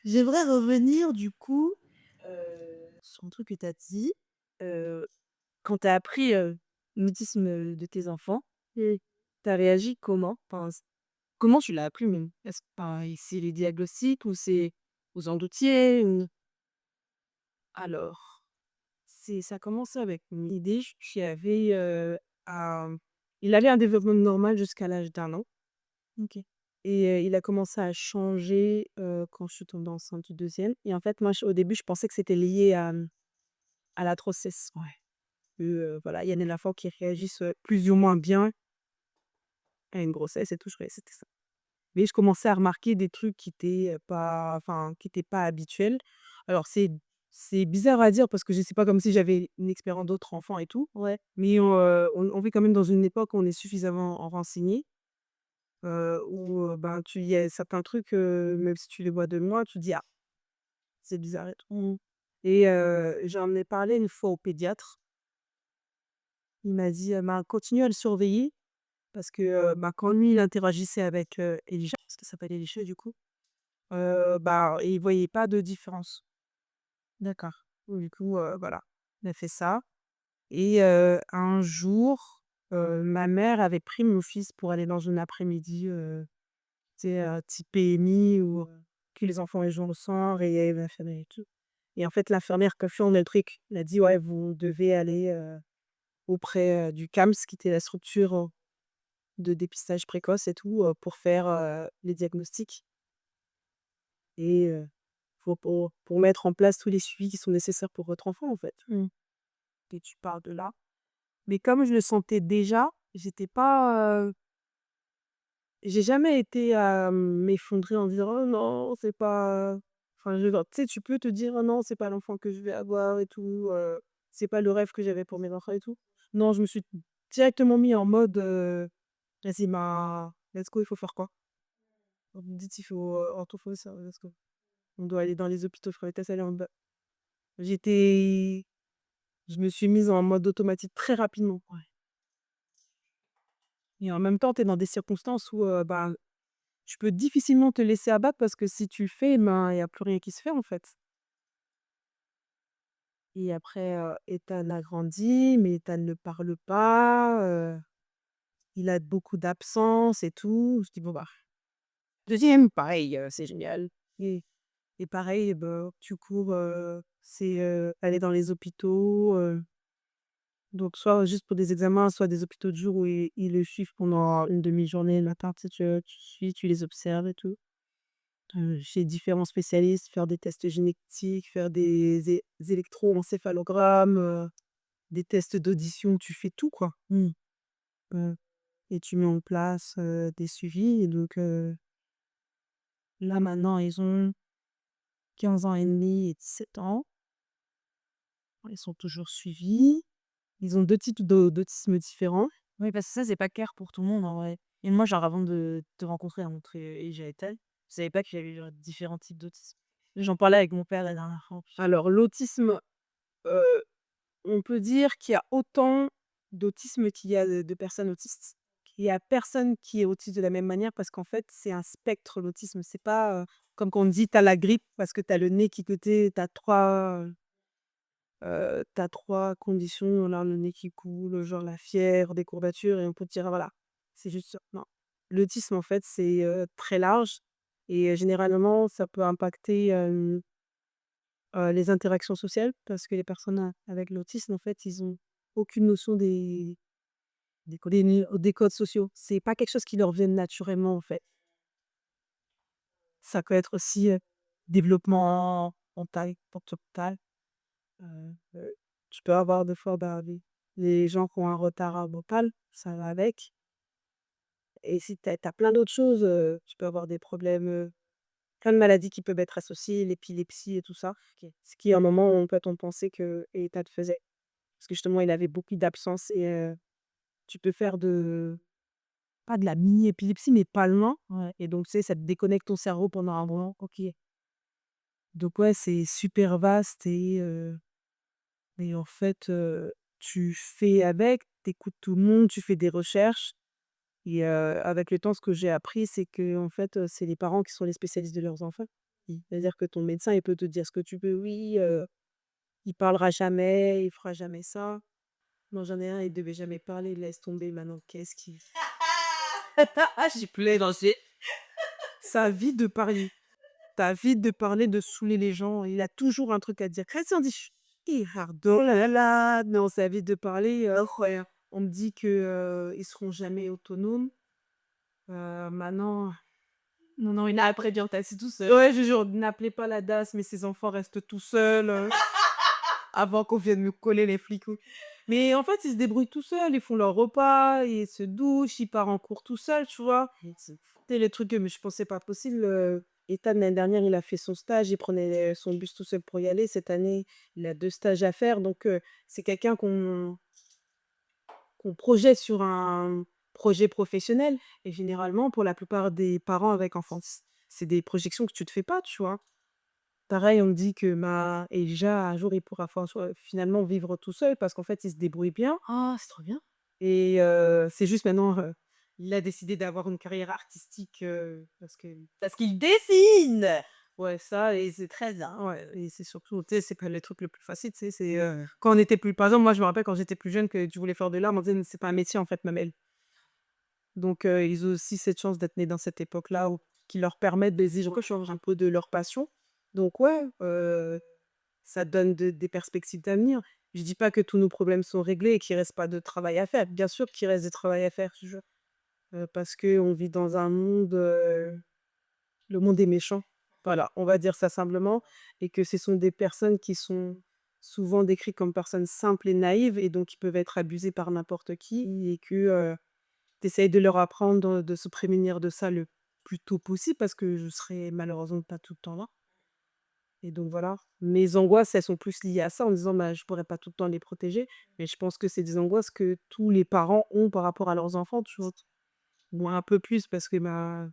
J'aimerais revenir du coup sur un truc que tu as dit. Quand tu as appris l'autisme de tes enfants, tu as réagi comment? Enfin, comment tu l'as appris même? Est-ce que c'est les diagnostics ou c'est aux endoutiers Alors, ça a commencé avec une idée qui avait il avait un développement normal jusqu'à l'âge d'1 an. Ok. Et il a commencé à changer quand je suis tombée enceinte du deuxième. Et en fait, moi, au début, je pensais que c'était lié à la grossesse. Ouais. Voilà, il y en a la fois qui réagissent plus ou moins bien à une grossesse et tout. Je croyais que c'était ça. Mais je commençais à remarquer des trucs qui étaient pas habituels. Alors, c'est bizarre à dire parce que je sais pas comme si j'avais une expérience d'autres enfants et tout. Ouais. Mais on vit quand même dans une époque où on est suffisamment renseigné. où, ben, il y a certains trucs, même si tu les vois de loin, tu te dis: «Ah, c'est bizarre et tout». Et j'en ai parlé une fois au pédiatre. Il m'a dit: «Ben, continue à le surveiller» parce que, bah, quand lui, il interagissait avec, Elijah, parce qu'il s'appelle Elisha du coup, bah, il voyait pas de différence. D'accord. Du coup, voilà, il a fait ça et un jour, ma mère avait pris mon fils pour aller dans une après-midi, tu sais, type PMI où, que les enfants ils jouent ensemble et il y avait l'infirmière et tout et en fait, l'infirmière qui a fait le truc, elle a dit: «Ouais, vous devez aller, auprès, du CAMS», qui était la structure, de dépistage précoce et tout, pour faire, les diagnostics et pour mettre en place tous les suivis qui sont nécessaires pour votre enfant, en fait. Et tu pars de là. Mais comme je le sentais déjà, j'étais pas, j'ai jamais été à m'effondrer en disant: «Oh non, c'est pas» enfin, tu sais, tu peux te dire: «Oh non, c'est pas l'enfant que je vais avoir et tout, c'est pas le rêve que j'avais pour mes enfants et tout». Non, je me suis directement mis en mode, «Vas-y, bah, let's go, il faut faire quoi?» On me dit: «Il faut, orthophoniste, ça, let's go. On doit aller dans les hôpitaux, je ferai les aller en bas». J'étais je me suis mise en mode automatique très rapidement. Ouais. Et en même temps, tu es dans des circonstances où, bah, tu peux difficilement te laisser abattre parce que si tu le fais, ben, il y a plus rien qui se fait, en fait. Et après, Ethan a grandi, mais Ethan ne parle pas, il a beaucoup d'absence et tout. Je dis: «Bon, bah, 2e, pareil, c'est génial». Et pareil, bah, tu cours, c'est, aller dans les hôpitaux, donc soit juste pour des examens, soit des hôpitaux de jour où ils le suivent pendant une demi-journée le matin, tu sais, tu suis, tu les observes et tout. Chez différents spécialistes, faire des tests génétiques, faire des électroencéphalogrammes, des tests d'audition, tu fais tout, quoi. Heu et tu mets en place, des suivis et donc là maintenant ils ont 15 ans et demi et 17 ans. Ils sont toujours suivis. Ils ont 2 types d'autisme différents. Oui, parce que ça, c'est pas clair pour tout le monde, en vrai. Et moi, genre, avant de te rencontrer, à montrer et j'ai été, je savais pas qu'il y avait, genre, différents types d'autisme. J'en parlais avec mon père la dernière fois. Alors l'autisme, heu, on peut dire qu'il y a autant d'autisme qu'il y a de personnes autistes. Il y a personne qui est autiste de la même manière parce qu'en fait, c'est un spectre, l'autisme. C'est pas, comme quand on dit: «Tu as la grippe» parce que tu as le nez qui côté, tu as 3 tu 3 conditions, là, le nez qui coule, genre la fièvre, des courbatures et on peut te dire: «Voilà, c'est juste ça». Non. L'autisme, en fait, c'est, très large et généralement, ça peut impacter, les interactions sociales parce que les personnes avec l'autisme, en fait, ils ont aucune notion des codes sociaux. C'est pas quelque chose qui leur vient naturellement, en fait. Ça peut être aussi, développement mental, comportemental. Tu peux avoir des fois, bah, les gens qui ont un retard mental, ça va avec et si tu as plein d'autres choses, tu peux avoir des problèmes, plein de maladies qui peuvent être associées, l'épilepsie et tout ça. OK. Ce qui, à un moment, on peut on penser que Ethan faisait. Parce que justement, il avait beaucoup d'absence et tu peux faire pas de la mini-épilepsie, mais pas loin. Ouais. Et donc, tu sais, ça te déconnecte ton cerveau pendant un moment. OK. Donc ouais, c'est super vaste et en fait, tu fais avec, tu écoutes tout le monde, tu fais des recherches et avec le temps, ce que j'ai appris, c'est que en fait, c'est les parents qui sont les spécialistes de leurs enfants. C'est-à-dire que ton médecin, il peut te dire ce que tu veux. «Oui, il parlera jamais, il fera jamais ça». Non, j'en ai un, il devait jamais parler, laisse tomber maintenant, qu'est-ce qu'il j'y plais dans j'ai ça a vite de parler. Ça a vite de parler, de saouler les gens. Il a toujours un truc à dire. Chrétien dit: «Chut, pardon, là là là». Non, ça a vite de parler, incroyable. On me dit que, ils seront jamais autonomes. Maintenant non, non, il a après bien tasser tout seul. Ouais, je jure, n'appelez pas la DAS, mais ses enfants restent tout seuls, avant qu'on vienne me coller les flics ou mais en fait, ils se débrouillent tout seuls, ils font leur repas, ils se douchent, ils partent en cours tout seuls, tu vois? C'est les trucs que mais je pensais pas possible, Ethan, l'année dernière, il a fait son stage, il prenait, son bus tout seul pour y aller. Cette année, il a 2 stages à faire donc c'est quelqu'un qu'on projette sur un projet professionnel. Et généralement, pour la plupart des parents avec enfants, c'est des projections que tu te fais pas, tu vois. Pareil, on me dit que Elijah, un jour, il pourra finalement vivre tout seul parce qu'en fait, il se débrouille bien. Ah, c'est trop bien. Et c'est juste maintenant, il a décidé d'avoir une carrière artistique parce que Parce qu'il dessine! ouais, ça et C'est très bien. ouais et c'est surtout, tu sais, c'est pas le truc le plus facile, tu sais, c'est, quand on était plus par exemple, moi, je me rappelle quand j'étais plus jeune que tu voulais faire de l'art, on me disait: «Mais c'est pas un métier, en fait, mamelle». Donc ils ont aussi cette chance d'être nés dans cette époque-là où qui leur permettent de se changer un peu de leur passion. Donc ouais, ça donne des perspectives d'avenir. Je dis pas que tous nos problèmes sont réglés et qu'il reste pas de travail à faire. Bien sûr qu'il reste du travail à faire, je te jure, parce qu'on vit dans un monde, le monde est méchant. Voilà, on va dire ça simplement et que ce sont des personnes qui sont souvent décrites comme personnes simples et naïves et donc qui peuvent être abusées par n'importe qui et que, tu essayes de leur apprendre de se prémunir de ça le plus tôt possible parce que je serai malheureusement pas tout le temps là et donc voilà. Mes angoisses, elles sont plus liées à ça en disant: «Bah, je pourrais pas tout le temps les protéger», mais je pense que c'est des angoisses que tous les parents ont par rapport à leurs enfants, tu vois? Ou un peu plus parce que, bah,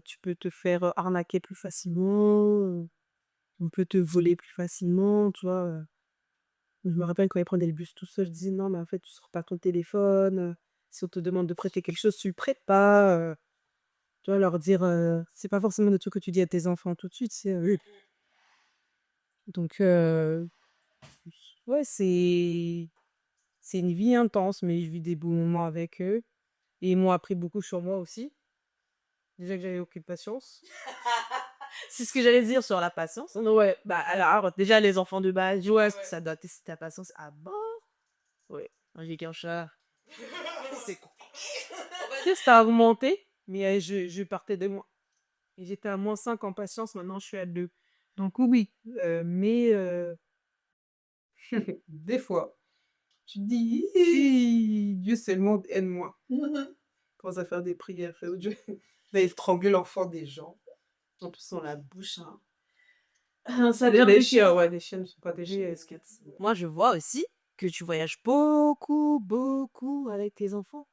tu peux te faire, arnaquer plus facilement, on peut te voler plus facilement, tu vois? Je me rappelle quand ils prenaient le bus tout seul, je disais: «Non, mais en fait, tu sors pas ton téléphone, si on te demande de prêter quelque chose, tu le prêtes pas», tu vois? Leur dire, c'est pas forcément des trucs que tu dis à tes enfants tout de suite, c'est, donc ouais, c'est une vie intense, mais je vis des beaux moments avec eux et ils m'ont appris beaucoup sur moi aussi. Déjà que j'avais aucune patience. C'est ce que j'allais dire sur la patience. Ouais, bah, alors Déjà, les enfants de base, ouais, ça doit tester ta patience. Ah bon? ouais. Moi, j'ai qu'un chat. C'est tu sais, ça a augmenté, mais je partais de moi et j'étais à -5 en patience, maintenant je suis à 2. Donc oui, mais des fois, tu te dis: «Hi, Dieu seulement aide-moi». Commence à faire des prières, faire: «Dieu» va étrangler l'enfant des gens. En plus, on la bouche, hein. Ça D'ailleurs, vient les des chiens, chiens. ouais, les chiens ne sont pas des chiens, Moi, je vois aussi que tu voyages beaucoup, beaucoup avec tes enfants.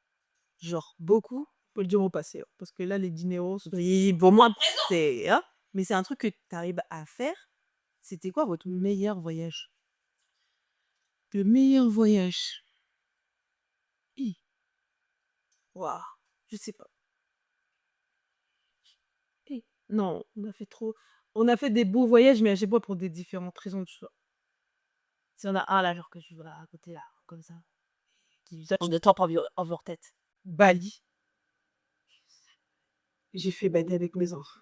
Genre, beaucoup. faut le dire au passé, hein, parce que là, les dineros, Oui, pour moi, c'est, hein, mais c'est un truc que tu arrives à faire. C'était quoi votre meilleur voyage? le meilleur voyage. Hi, waouh, Je sais pas. hi. Non, on a fait des beaux voyages, mais à chaque fois pour des différentes raisons, tu vois? Si on a un là, genre que tu veux raconter là, comme ça, qui touch the top of your tête. Bali, j'ai fait Bali avec mes enfants.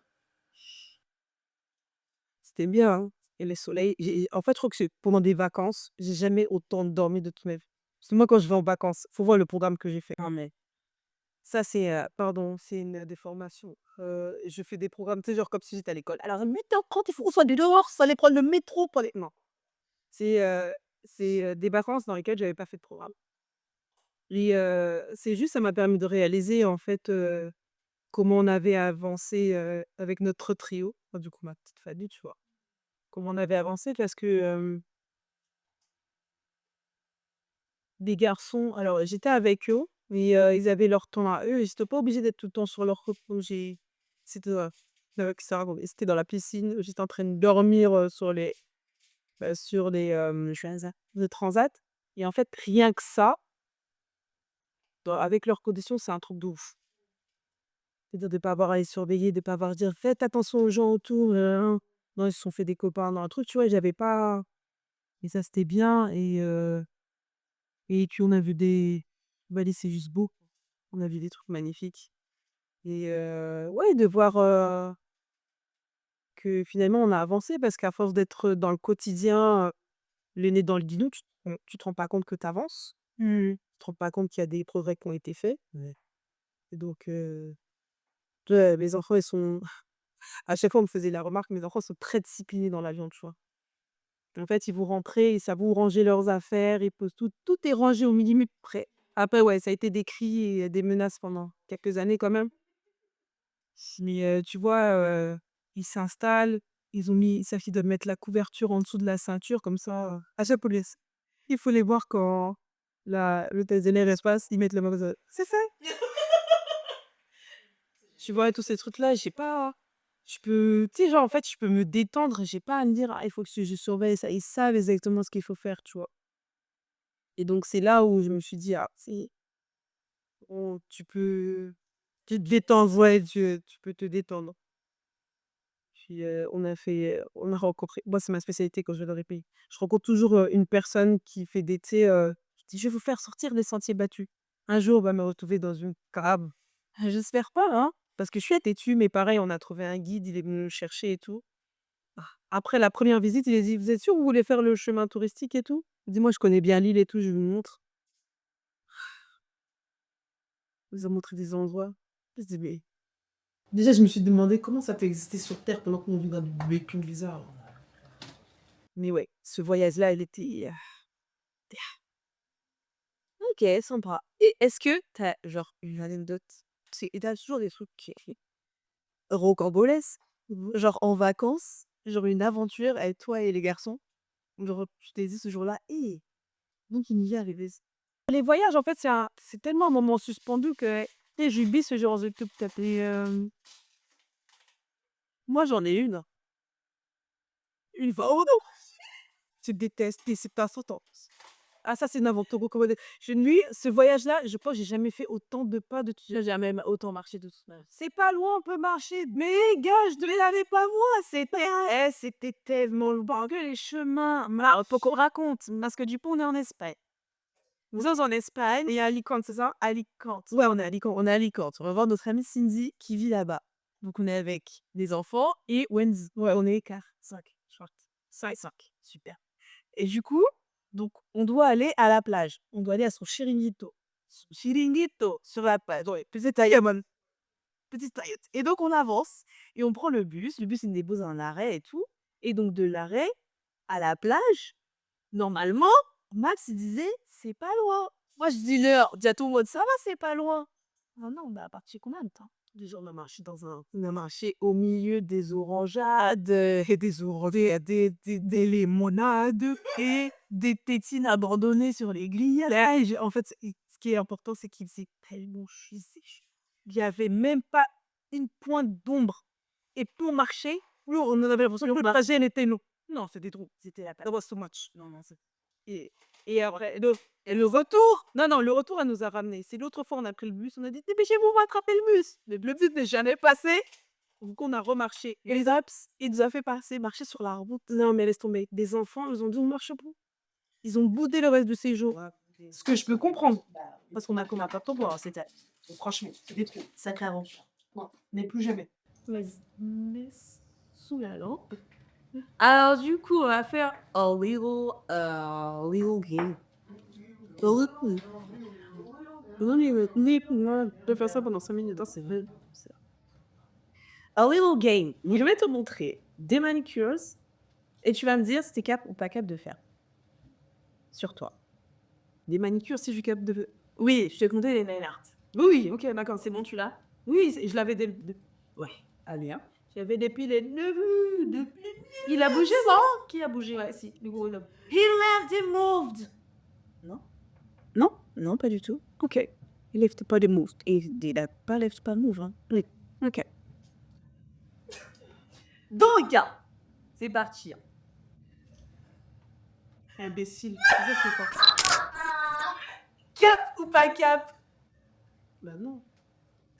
C'était bien, hein, et le soleil, en fait, je crois que c'est pendant des vacances, j'ai jamais autant dormi de toute ma vie. Parce que moi, quand je vais en vacances, faut voir le programme que j'ai fait. Non mais, Ça, c'est, pardon, c'est une déformation. Je fais des programmes, tu sais, genre comme si j'étais à l'école. Alors, à 8h30, il faut qu'on soit dehors, faut aller prendre le métro pour aller non. C'est, des vacances dans lesquelles j'avais pas fait de programme et c'est juste ça m'a permis de réaliser, en fait, comment on avait avancé, avec notre trio, enfin, du coup, ma petite famille, tu vois? Comment on avait avancé parce que, les garçons alors j'étais avec eux, mais ils avaient leur temps à eux et j'étais pas obligée d'être tout le temps sur leur repos. C'était, qu'est-ce que ça raconte? C'était dans la piscine, j'étais en train de dormir, sur les transats et en fait, rien que ça, avec leurs conditions, c'est un truc de ouf. C'est-à-dire de pas avoir à les surveiller, de pas avoir à dire: «Faites attention aux gens autour, Non, ils se sont fait des copains dans un truc, tu vois? J'avais pas et ça, c'était bien et puis on a vu des Bali, c'est juste beau. On a vu des trucs magnifiques et ouais, de voir, que finalement on a avancé parce qu'à force d'être dans le quotidien, le nez dans le guidon, tu te rends pas compte que tu avances. mmh. Tu te rends pas compte qu'il y a des progrès qui ont été faits. Ouais. Et donc ouais, mes enfants, ils sont à chaque fois, on me faisait la remarque, mes enfants sont très disciplinés dans l'avion, tu vois? En fait, ils vont rentrer, ils savent où ranger leurs affaires, ils posent tout est rangé au millimètre près. Après ouais, ça a été décrit et des menaces pendant quelques années quand même. Mais tu vois, ils s'installent, ils savent qu'ils doivent mettre la couverture en dessous de la ceinture comme ça, à chaque fois il faut les voir quand l'hôtesse de l'air espace, ils mettent le mot. C'est ça. Tu vois, tous ces trucs-là, j'ai pas. Je peux. Tu sais, genre, en fait, je peux me détendre. J'ai pas à me dire, ah, il faut que je surveille ça. Ils savent exactement ce qu'il faut faire, tu vois. Et donc, c'est là où je me suis dit, ah, c'est. Bon, tu peux. Tu te détends, ouais, tu peux te détendre. Puis, on a rencontré. Moi, c'est ma spécialité quand je vais dans les pays. Je rencontre toujours une personne qui fait des. Tu sais, je dis, je vais vous faire sortir des sentiers battus. Un jour, on va me retrouver dans une cave. J'espère pas, hein, parce que je suis têtue, mais pareil, on a trouvé un guide, il est venu nous chercher et tout. Ah, après la première visite, il a dit: «Vous êtes sûr que vous voulez faire le chemin touristique et tout?» Je dis: «Moi, je connais bien l'île et tout, je vous montre». Il nous a montré des endroits. Je dis: «Mais» déjà, je me suis demandé comment ça peut exister sur terre pendant qu'on vit dans des véhicules bizarres. Mais ouais, ce voyage-là, il était, OK, sympa. Et est-ce que t'as genre une anecdote? C'est tu toujours des trucs qui rocambolesques, genre en vacances, genre une aventure avec toi et les garçons? Genre, tu t'es dit ce jour-là: «Hé, donc il m'y est arrivé ç». Les voyages, en fait, c'est tellement un moment suspendu que, tu sais, j'oublie ce genre de trucs peut-être et moi, j'en ai une fois ou 2. Je déteste et c'est pas sentence. Ah ça, c'est une aventure recommandée. Ce voyage-là, je pense que j'ai jamais fait autant de pas de j'ai jamais autant marché de toute ma vie. C'est pas loin, on peut marcher. Mais gars, je ne l'avais pas moi, c'était tellement loin que les chemins. Faut qu'on raconte, parce que du coup, on est en Espagne. Nous sommes en Espagne et à Alicante, c'est ça? Alicante. Ouais, on est à Alicante. On va voir notre amie Cindy qui vit là-bas. Donc on est avec des enfants et Wendy. Ouais, on est quart. 5, je crois. 5. Super. Et du coup, donc on doit aller à la plage. On doit aller à son chiringuito. Son chiringuito sur la plage. Ouais, petite taille, petite taillette. Et donc on avance et on prend le bus. Le bus il nous dépose à un arrêt et tout. Et donc de l'arrêt à la plage, normalement, Max il disait c'est pas loin. Moi je dis l'heure, dis à tout le monde ça va, c'est pas loin. Ah non, bah à partir combien de temps? Déjà, on a marché au milieu des orangeades et des limonades et des tétines abandonnées sur les grillages. En fait, ce qui est important, c'est qu'il faisait tellement sèche. Il n'y avait même pas une pointe d'ombre. Et pour marcher, on en avait l'impression que le trajet elle était long. Non, c'était trop. C'était la peine. That was too much. Non, non, et, et après, le retour, non, le retour, elle nous a ramenés. C'est l'autre fois, on a pris le bus, on a dit, dépêchez-vous, on va attraper le bus. Mais le bus n'est jamais passé. Donc, on a remarché. Et les Alpes, ils nous ont fait marcher sur la route. Non, mais laisse tomber. Des enfants, ils ont dit, on marche pas. Ils ont boudé le reste de ces jours. Ce que je peux comprendre. Parce qu'on a comme un carton pour c'était. Franchement, c'était trop. Sacré aventure. Non, mais plus jamais. Vas-y, laisse sous la lampe. Alors, du coup, on va faire a little game. Je vais faire ça pendant 5 minutes, hein, c'est vrai. A little game. Je vais te montrer des manicures et tu vas me dire si tu es capable ou pas capable de faire. Sur toi. Des manicures, si je suis capable de. Oui, je te comptais les nail art. Oui, ok, d'accord, c'est bon, tu l'as. Oui, je l'avais Ouais, allez, hein. J'avais depuis les 9 depuis. Il a bougé, non? Qui a bougé? Ouais, si, le gros homme. He left, he moved. Non? Non? Non, pas du tout. Ok. Il left pas de move. Il n'a pas left pas move, hein. Oui. Ok. Donc, c'est parti. Imbécile. Ça, c'est quoi? Cap ou pas cap? Bah non.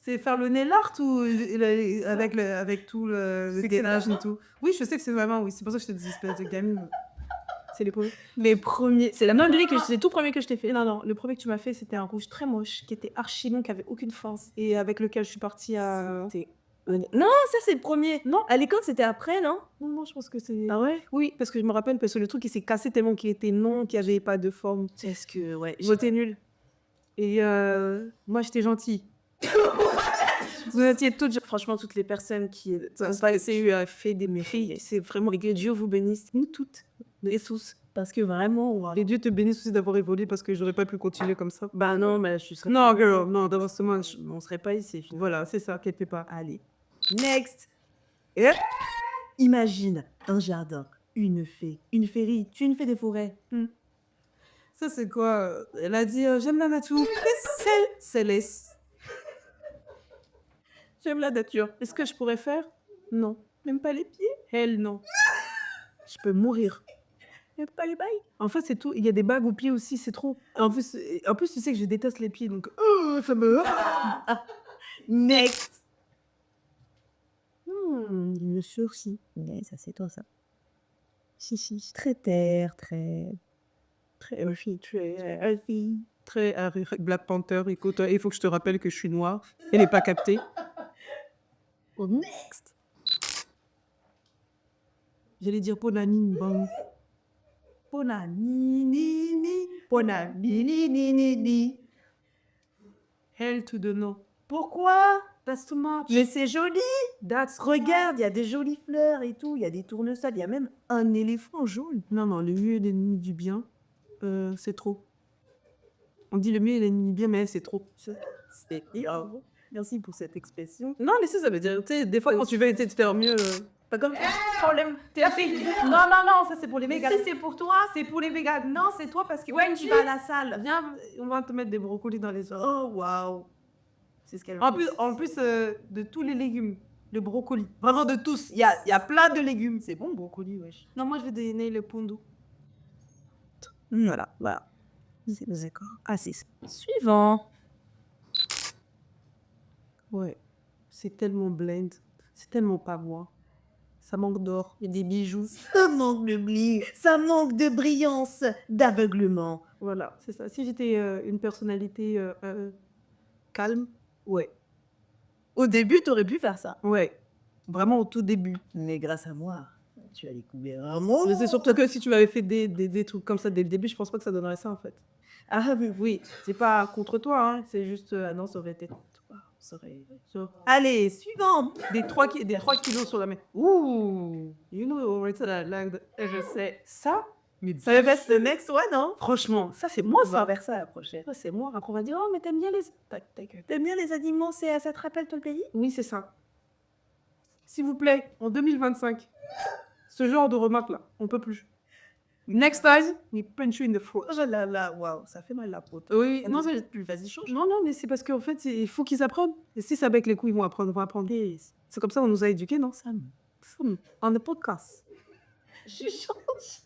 C'est faire le nail art ou avec tout le gainage et tout? Oui, je sais que c'est vraiment, oui. C'est pour ça que je te dis espèce de gamine. C'est les premiers. Les premiers. C'est la même année que c'est le tout premier que je t'ai fait. Non, le premier que tu m'as fait, c'était un rouge très moche, qui était archi long, qui avait aucune force. Et avec lequel je suis partie à. Non, ça c'est le premier. Non, à l'école c'était après, non? Non, je pense que c'est. Ah ouais? Oui, parce que je me rappelle, parce que le truc il s'est cassé tellement qu'il était long, qu'il n'y avait pas de forme. Est-ce que, ouais. J'étais nulle. Et moi j'étais gentille. Vous étiez toutes, franchement, toutes les personnes qui ont fait des mérites, c'est vraiment que Dieu vous bénisse, nous toutes, Jesus, parce que vraiment, et Dieu te bénisse aussi d'avoir évolué parce que j'aurais pas pu continuer comme ça. Bah non, mais je serais. Non, girl, non, d'abord, on serait pas ici. Voilà, c'est ça, qu'elle fait pas. Allez, next. Et imagine un jardin, une fée, une féerie, tu une fée des forêts. Ça, c'est quoi? Elle a dit j'aime la nature. Céleste. J'aime la nature. Est-ce que je pourrais faire? Non. Même pas les pieds? Elle, non. Je peux mourir. Même pas les bagues? En fait, c'est tout. Il y a des bagues aux pieds aussi, c'est trop. En plus, tu sais que je déteste les pieds, donc ça me... Next. Le sourcil. Ouais, ça c'est toi ça. Si. Très terre, très Earthy, très Black Panther, écoute, il faut que je te rappelle que je suis noire. Elle n'est pas captée. Oh, next. J'allais dire Ponani, bon. Ponani. Hell to the no. Pourquoi? That's too much. Mais c'est joli. Regarde, il y a des jolies fleurs et tout, il y a des tournesols, il y a même un éléphant jaune. Non, le mieux est l'ennemi du bien. C'est trop. On dit le mieux est l'ennemi du bien, mais c'est trop. C'est grave. Merci pour cette expression. Non, mais ça veut dire, tu sais, des fois, quand tu veux essayer de faire mieux... Pas comme Problème. T'es la fille. Non, ça c'est pour les véganes. Si c'est pour toi, c'est pour les véganes. Non, c'est toi parce que when tu vas à la salle, Viens, on va te mettre des brocolis dans les oreilles. oh waouh. C'est ce qu'elle En plus de tous les légumes, le brocoli. Vraiment de tous. Il y a plein de légumes. C'est bon brocoli, wesh. Non, moi, je vais donner le pondo. Voilà. C'est d'accord. Ah, c'est suivant. Ouais. C'est tellement blend. C'est tellement pas moi. Ça manque d'or. Il y a des bijoux. Ça manque de bling, ça manque de brillance, d'aveuglement. Voilà, c'est ça. Si j'étais une personnalité calme, ouais. Au début, t'aurais pu faire ça. Ouais. Vraiment au tout début. Mais grâce à moi, tu as découvert un monde. Mais c'est surtout que si tu m'avais fait des trucs comme ça dès le début, je pense pas que ça donnerait ça en fait. Ah mais Oui, c'est pas contre toi, hein. C'est juste... non, ça aurait été... Ça aurait... allez, suivant. Des 3 kilos sur la main. Ouh! You know already that je sais. Ça? Mais Ça va être le next one, non? franchement, ça c'est On moi va ça. vers ça la prochaine. Ça c'est moi. Après on va dire, oh mais t'aimes bien les... Ta gueule. T'aimes bien les animaux, ça te rappelle ton pays? Oui, c'est ça. S'il vous plaît, en 2025, ce genre de remarques là, on peut plus. Next time, we punch you in the throat. Oh là là, waouh, ça fait mal la peau. Oui, non, plus, vas-y, change. non, mais c'est parce qu'en fait, il faut qu'ils apprennent. Et si ça bec les couilles, ils vont apprendre. C'est comme ça qu'on nous a éduqués, non? On the podcast. Je change.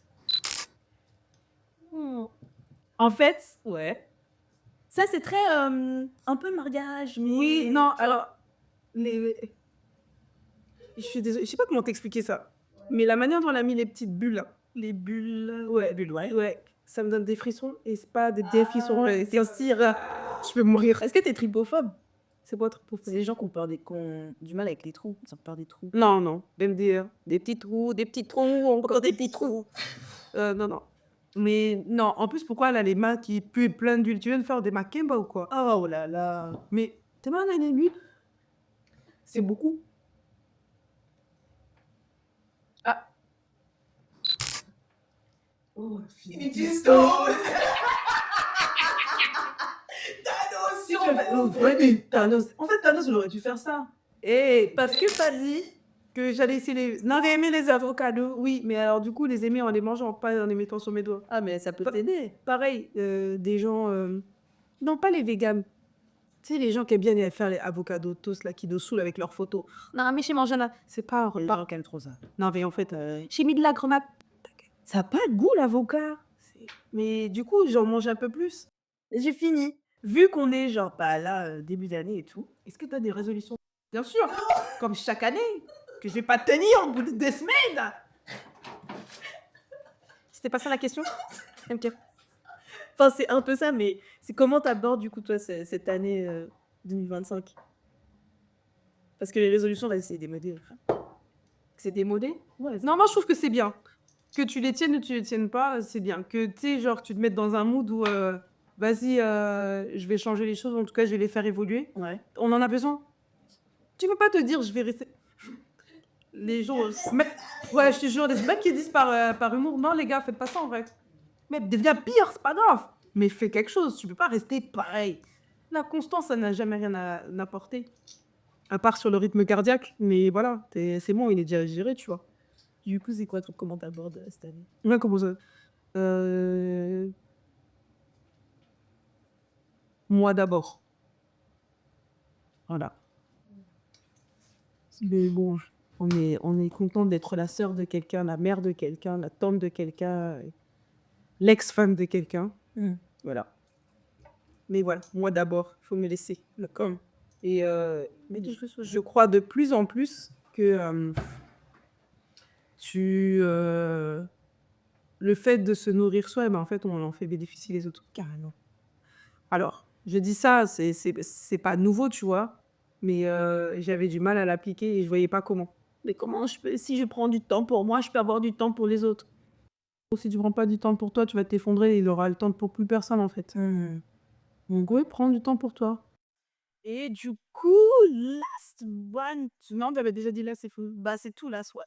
En fait, Ouais. Ça, c'est très un peu mariage, mais. Oui, non, alors, je suis désolée, je sais pas comment t'expliquer ça. Mais la manière dont elle a mis les petites bulles, là, les bulles, ouais, ça me donne des frissons. Et c'est pas des frissons, c'est aussi, je peux mourir. Est-ce que t'es tripophobe? C'est pas trop pour C'est des gens qui ont du mal avec les trous. Ils ont peur des trous. Non, des petits trous, encore des petits trous. Non. Mais non, en plus, pourquoi elle a les mains qui puent plein d'huile? Tu viens de faire des makemba ou quoi? Oh là là. Mais tes mains, elle a une huile? C'est beaucoup. Ah. Oh, Thanos. En fait, Thanos, il aurait dû faire ça. Parce que t'as dit. Que j'allais essayer les... Non, j'ai aimé les avocados, oui. Mais alors, du coup, les aimer en les mangeant, pas en les mettant sur mes doigts. Ah, mais ça peut t'aider. Pareil, des gens... Non, pas les végans. Tu sais, les gens qui aiment bien faire les avocados toast, là, qui nous saoulent avec leurs photos. Non, mais j'ai mangé là. C'est pas... Les gens qui aiment trop ça. Non, mais en fait, j'ai mis de la grenade. Ça n'a pas de goût, l'avocat. Mais du coup, j'en mange un peu plus. J'ai fini. Vu qu'on est genre pas là, début d'année et tout. Est-ce que tu as des résolutions? Bien sûr. Comme chaque année. Que je vais pas tenir au bout de 2 semaines. C'était pas ça la question? Enfin, c'est un peu ça, mais c'est comment t'abordes du coup, toi, cette année 2025? Parce que les résolutions, là, c'est démodé. C'est démodé? Ouais. Non, moi, je trouve que c'est bien. Que tu les tiennes ou tu les tiennes pas, c'est bien. Que, tu sais, genre, tu te mettes dans un mood où, vas-y, je vais changer les choses, en tout cas, je vais les faire évoluer. Ouais. On en a besoin. Tu peux pas te dire, je vais rester... Les gens se mettent... Ouais, je te jure, des mecs qui disent par humour, non, les gars, faites pas ça, en fait. Mais deviens pire, c'est pas grave. Mais fais quelque chose, tu peux pas rester pareil. La constance, ça n'a jamais rien à apporter. À part sur le rythme cardiaque, mais voilà, c'est bon, il est déjà géré, tu vois. Du coup, c'est quoi comment t'abordes cette année? Ouais, comment ça moi d'abord. Voilà. Mais bon, on est content d'être la sœur de quelqu'un, la mère de quelqu'un, la tante de quelqu'un, l'ex-femme de quelqu'un. Voilà. Mais voilà, moi d'abord, il faut me laisser. Comme. Et je crois de plus en plus que le fait de se nourrir soi, en fait, on en fait bénéficier les autres. Carrément. Alors, je dis ça, c'est pas nouveau, tu vois, mais j'avais du mal à l'appliquer et je voyais pas comment. Mais comment si je prends du temps pour moi, je peux avoir du temps pour les autres. Si tu prends pas du temps pour toi, tu vas t'effondrer et il aura le temps pour plus personne, en fait. Donc oui, prends du temps pour toi. Et du coup, last one. Non, tu avais déjà dit là, c'est faux. Bah, c'est tout last one.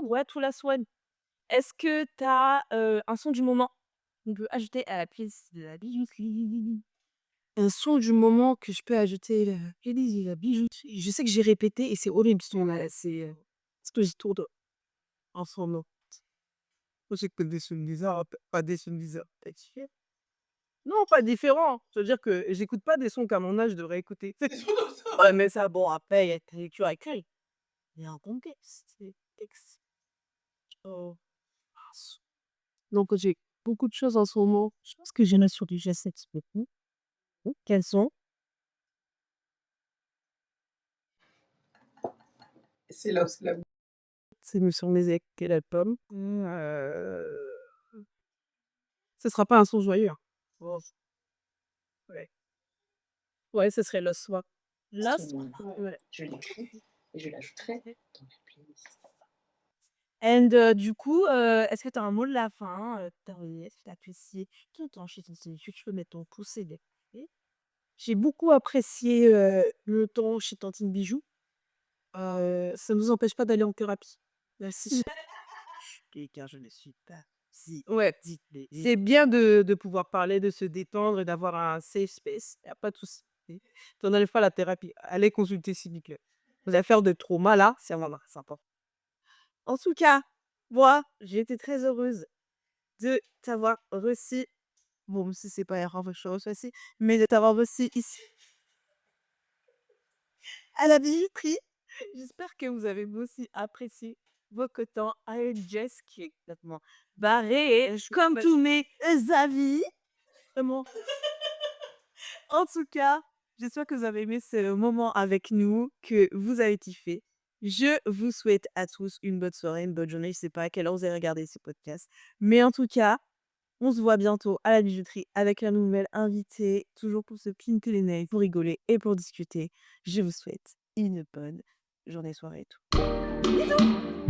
Ouais, tout last one. Est-ce que t'as un son du moment qu'on peut ajouter à la pièce de la bijouterie? Un son du moment que je peux ajouter à la playlist de la bijouterie. Je sais que j'ai répété et c'est horrible ce son-là. C'est ce que j'ai trop de en ce moment. Moi, j'écoute des sons bizarres, pas des sons bizarres. Non, pas différent. C'est-à-dire que j'écoute pas des sons qu'à mon âge, je devrais écouter. Ouais, mais ça, bon, après, il y a ta lecture à écrire. Il y a un contexte. Texte. Oh. Donc j'ai beaucoup de choses en ce moment. Je pense que j'en ai sur du G7 beaucoup. Quels sont? C'est là, c'est là. C'est sur mes quel album. Ce sera pas un son joyeux. Oh. Ouais. Ouais, ce serait Lost One. Lost Ouais. Je l'écris et je l'ajouterai dans la playlist. And du coup, est-ce que tu as un mot de la fin? Est-ce que tu as apprécié tout le temps chez tu peux mettre ton pouce et l'écouter. J'ai beaucoup apprécié le temps chez Tantine Bijou. Ça ne nous empêche pas d'aller en thérapie. Merci. Car je ne suis pas si. Ouais, c'est bien de pouvoir parler, de se détendre et d'avoir un safe space. Il n'y a pas de souci. Tu n'en allais pas à la thérapie. Allez consulter Cindy Club. Vos affaires de trauma, là, c'est vraiment sympa. En tout cas, moi, j'ai été très heureuse de t'avoir reçu. Bon, même si c'est pas grave que je sois reçue ici, mais de t'avoir reçu ici à la bijouterie. J'espère que vous avez aussi apprécié votre temps avec Jess qui est complètement barrée, comme tous mes avis. Vraiment. En tout cas, j'espère que vous avez aimé ce moment avec nous, que vous avez kiffé. Je vous souhaite à tous une bonne soirée, une bonne journée. Je sais pas à quelle heure vous avez regardé ce podcast. Mais en tout cas, on se voit bientôt à la bijouterie avec la nouvelle invitée, toujours pour se pinter les nails, pour rigoler et pour discuter. Je vous souhaite une bonne journée, soirée et tout. Bisous!